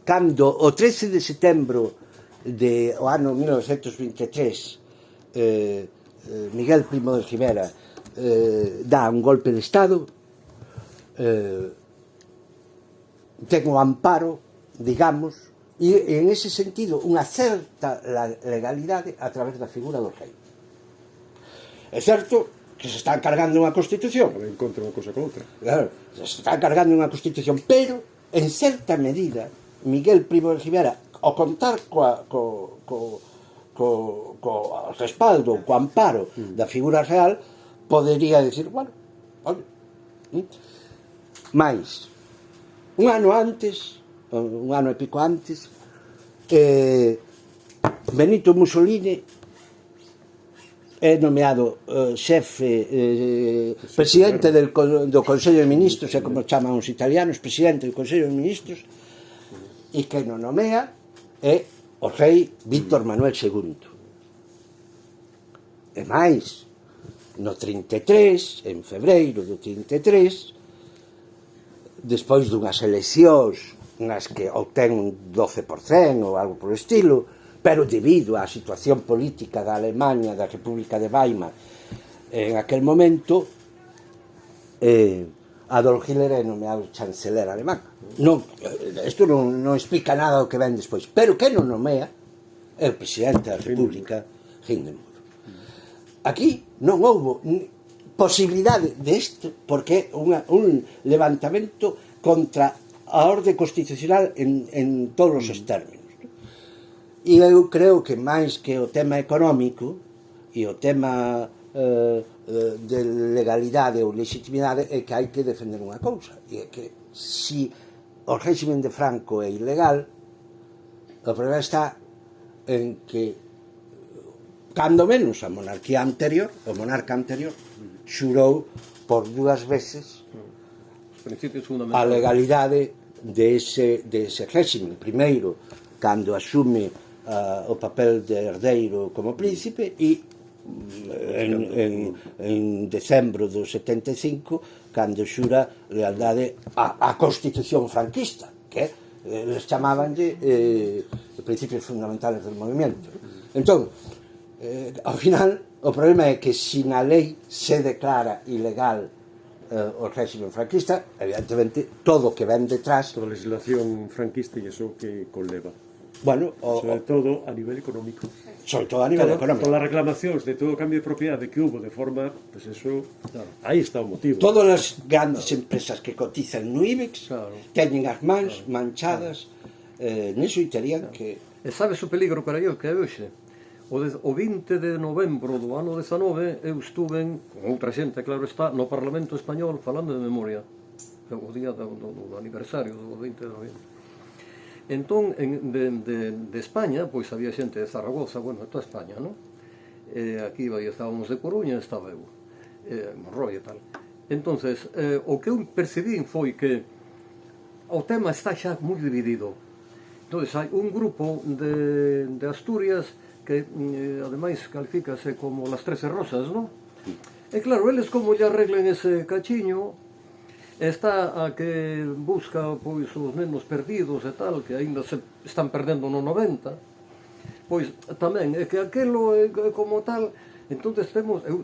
Cando o 13 de setembro do ano 1923 Miguel Primo de Rivera dá un golpe de Estado, ten o amparo, digamos, e en ese sentido unha certa legalidade a través da figura do rei. É certo que se está cargando unha Constitución, Encontra unha cosa con outra. claro, se está cargando unha Constitución, pero en certa medida Miguel Primo de Rivera, ao contar co respaldo, co amparo da figura real, podería decir, bueno, mais un ano antes, un ano e pico antes, Benito Mussolini é nomeado presidente do Consello de Ministros, é como chaman os italianos, presidente do Consello de Ministros, e que non nomea é o rei Víctor Manuel II. E máis, no 33, en febreiro do 33, despois dunhas eleccións nas que obtén un 12% ou algo por estilo, pero debido á situación política da Alemanha, da República de Weimar, en aquel momento, Adolf Hitler é nomeado chanceler alemán. Isto non explica nada o que ven despois, pero que non nomea é o presidente da República, Hindenburg. Aquí non houbo posibilidade deste, porque é un levantamento contra a orde constitucional en todos os términos. E eu creo que máis que o tema económico e o tema de legalidade ou legitimidade é que hai que defender unha cousa, e é que si o régimen de Franco é ilegal, o problema está en que cando menos a monarquía anterior, o monarca anterior, xurou por 2 veces a legalidade de ese régimen. Primeiro, cando asume o papel de herdeiro como príncipe, e en decembro do 75, cando xura lealdade á Constitución franquista, que les chamábanlle principios fundamentales del movimento. Entón, ao final, o problema é que se na lei se declara ilegal o régimen franquista, evidentemente todo o que ven detrás, Toda a legislación franquista e iso que conleva. bueno, Sobre todo a nivel económico. sobre todo a nivel económico. Todas as reclamacións de todo o cambio de propiedade que hubo de forma, pues eso, aí está o motivo. Todas as grandes empresas que cotizan no IBEX teñen as mans manchadas niso, e terían que... E sabes o peligro para eu que é hoxe? O 20 de novembro do ano 19 eu estuve con outra xente, claro está, no Parlamento Español falando de memoria, o día do aniversario do 20 de novembro. Entón, de España, pois había xente de Zaragoza, bueno, de toda España, non? Aquí estábamos de Coruña, estaba eu, Monroy e tal. Entonces, o que eu percibín foi que o tema está xa moi dividido. Entonces, hai un grupo de Asturias que, ademais, califícase como las 13 rosas, non? E claro, eles como lle arreglen ese cachiño, está a que busca pois os nenos perdidos e tal, que aínda se están perdendo no 90, pois tamén é que aquelo é como tal. Entonces temos, eu,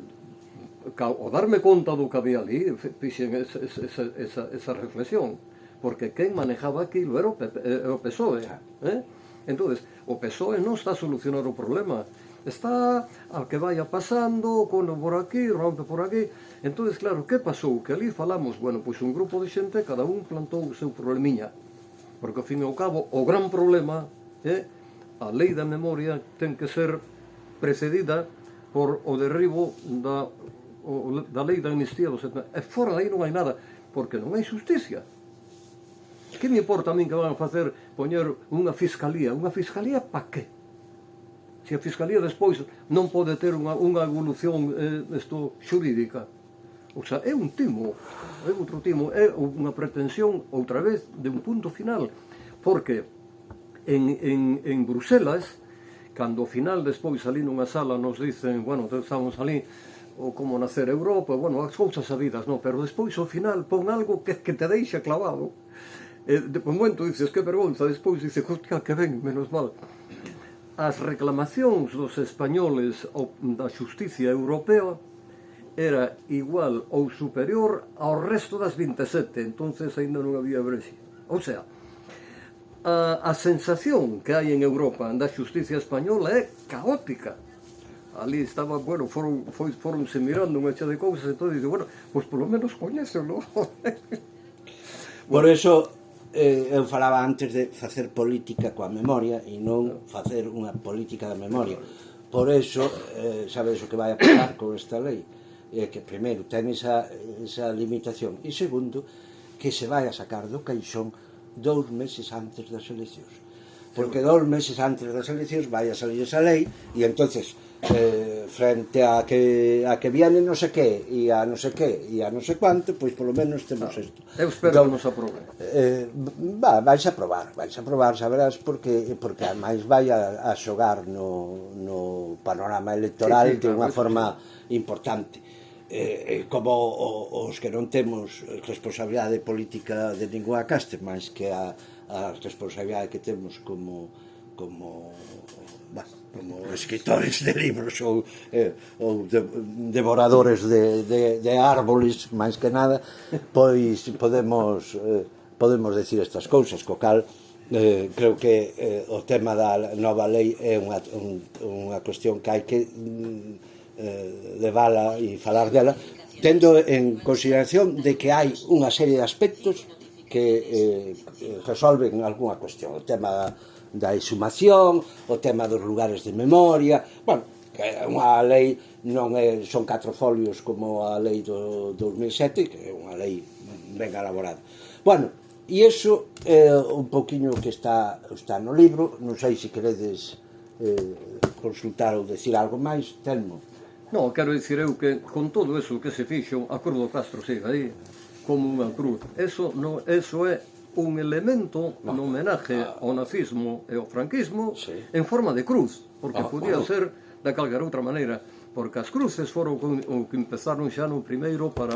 ao darme conta do que había ali, fixen esa reflexión, porque quen manejaba aquilo era o PSOE, entonces o PSOE non está a solucionar o problema, está a que vaya pasando, cono por aquí, rompe por aquí. Entonces, claro, que pasou? Que ali falamos, bueno, pois un grupo de xente, cada un plantou o seu problemiña, porque ao fin e ao cabo o gran problema é a lei da memoria ten que ser precedida por o derribo da lei da amnistía do 70. E fora aí non hai nada, porque non hai justicia. Que me importa a min que van a facer poñer unha fiscalía? Unha fiscalía pa que? Se a fiscalía despois non pode ter unha evolución xurídica. O sea, é un timo, é outro timo, é unha pretensión, outra vez, de un punto final. Porque en Bruselas, cando ao final despois ali nunha sala nos dicen, bueno, estamos ali, o como nacer Europa, bueno, as cousas sabidas, no, pero despois ao final pon algo que te deixa clavado. De momento dices, que vergonza, despois dices, hostia, que ben, menos mal. As reclamacións dos españoles da xusticia europea era igual ou superior ao resto das 27, entonces ainda non había Brexit. O sea, a sensación que hai en Europa da xusticia española é caótica. Ali estaba, bueno, foronse mirando unha chea de cousas, entón dice, bueno, pois polo menos coñécelo. Por eso eu falaba antes de facer política coa memoria e non facer unha política da memoria. Por eso, sabes o que vai a pasar con esta lei? É que, primeiro, ten esa limitación e, segundo, que se vai a sacar do caixón 2 meses antes das eleccións. Porque 2 meses antes das eleccións vai a salir esa lei e, entonces, frente a que viene non sei que e a non sei que e a non sei quanto, pois polo menos temos isto. Eu espero que nos aprobe. Vais a probar, saberás, porque ademais vai a xogar no panorama electoral de unha forma importante. Como os que non temos responsabilidade política de ninguna caste, máis que a responsabilidade que temos como escritores de libros ou devoradores de árboles, máis que nada, pois podemos decir estas cousas, co cal creo que o tema da nova lei é unha cuestión que hai que levala e falar dela, tendo en consideración de que hai unha serie de aspectos que resolven algunha cuestión. O tema da exhumación, o tema dos lugares de memoria, bueno, que unha lei non son 4 folios como a lei do 2007, que é unha lei ben elaborada. Bueno, e iso é un poquinho que está no libro. Non sei se queredes consultar ou decir algo máis, Telmo. Non, quero dicir eu que con todo eso que se fixo, a Cruz do Castro sigue aí como unha cruz. Eso é un elemento no homenaje ao nazismo e ao franquismo en forma de cruz, porque podía ser de calquera outra maneira, porque as cruces foron o que empezaron xa no primeiro para...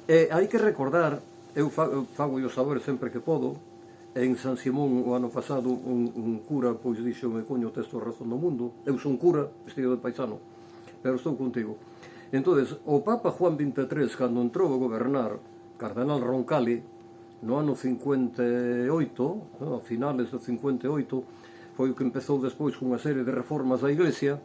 hai que recordar, eu fago o saber sempre que podo, en San Simón o ano pasado un cura pois dixo, me coño o texto da razón do mundo, eu son cura vestido de paisano, pero estou contigo. Entonces, o Papa Juan XXIII, cando entrou a gobernar, Cardenal Roncalli, no ano 58, a finales do 58, foi o que empezou despois cunha serie de reformas da Iglesia,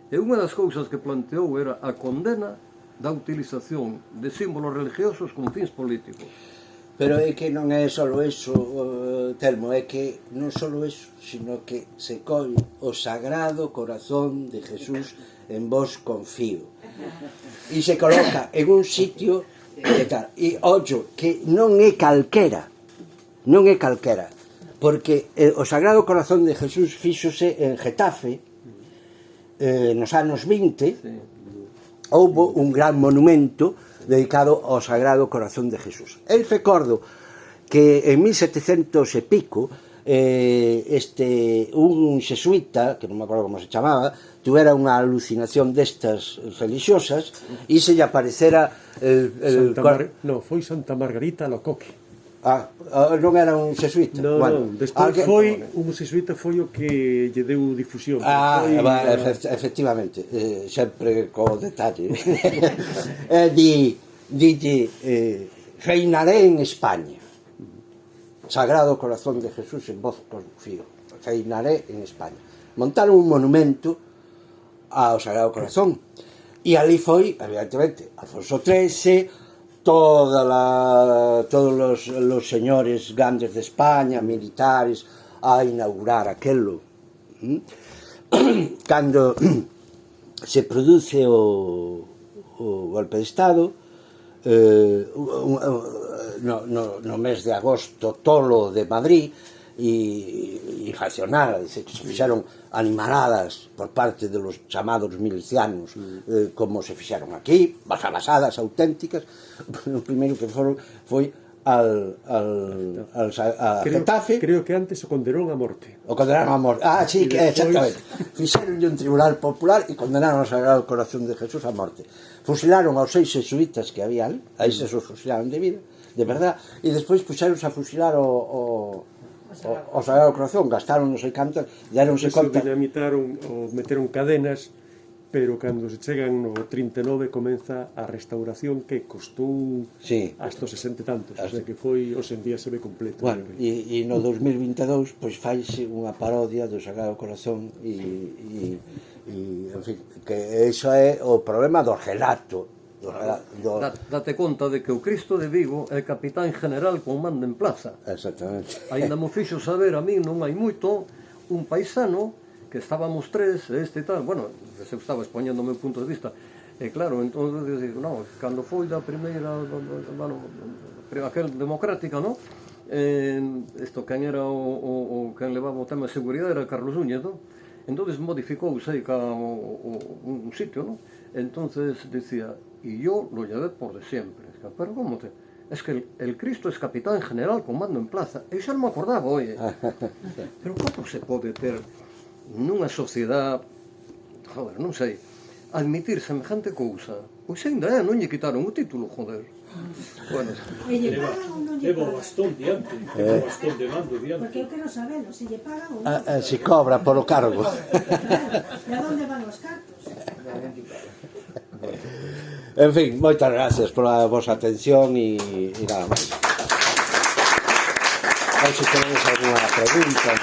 e unha das cousas que planteou era a condena da utilización de símbolos religiosos con fins políticos. Pero é que non é só eso, Telmo, é que non só eso, sino que se colle o Sagrado Corazón de Jesús en vos confío. E se coloca en un sitio e tal. E, ollo, que non é calquera, porque o Sagrado Corazón de Jesús fíxose en Getafe nos anos 20, houbo un gran monumento dedicado ao Sagrado Corazón de Jesús. Eu recordo que en 1700 e pico un xesuita, que non me acordo como se chamaba, tuvera unha alucinación destas religiosas e se lle aparecera foi Santa Margarita Locoque. Non era un xesuita? Non, despois foi un xesuita, foi o que lle deu difusión. Efectivamente, sempre co detalle. Dille, reinaré en España. Sagrado Corazón de Jesús en vos confío. Reinaré en España. Montaron un monumento ao Sagrado Corazón. E ali foi, evidentemente, Alfonso XIII, todos los señores grandes de España, militares, a inaugurar aquelo. Cando se produce o golpe de Estado, no mes de agosto tolo de Madrid, irracional, se fixeron animaladas por parte de los chamados milicianos, como se fixeron aquí, basadas auténticas. O primeiro que foron foi a Getafe. Creo que antes o condenaron a morte. O condenaron a morte. Sí, exactamente. Fixeronlle un tribunal popular e condenaron ao Sagrado Corazón de Jesús a morte. Fusilaron aos 6 jesuítas que había ali, aí se os fusilaron de vida, de verdad, e despois puxeronse a fusilar o Sagrado Corazón, gastaron non sei cantas, deronse conta. Dinamitaron ou meteron cadenas, pero cando se chegan no 39 comeza a restauración que costou hasta os 60 e tantos, o sea que foi, hoxe en día se ve completo. Bueno, e no 2022 pois faise unha parodia do Sagrado Corazón e en fin, que iso é o problema do relato. Date conta de que o Cristo de Vigo é capitán general con mando en plaza. Exactamente. Ainda mo fixo saber a mí non hai moito un paisano que estábamos tres, e tal, bueno, se estaba expoñendo o meu punto de vista, e claro, entón eu digo, non, cando foi da primeira, bueno, aquel democrática, non? Isto, quen era quen levaba o tema de seguridade era Carlos Núñez, non? Entón modificou, sei, un sitio, non? Entonces decía, y yo lo llevé por de siempre. Pero ¿cómo te...? Es que el Cristo es capitán general con mando en plaza. E xa non me acordaba, oye. Pero como se pode ter nunha sociedade, joder, non sei, admitir semejante cousa? Pois ainda non lle quitaron o título, joder. Bueno, Levo bastón diante, levo bastón de mando diante. Porque eu quero saberlo, se lle pagan ou non. Se cobra polo cargo. E a onde van os cartos? En fin, moitas gracias pola vosa atención e nada máis. A ver se tenemos alguna pregunta.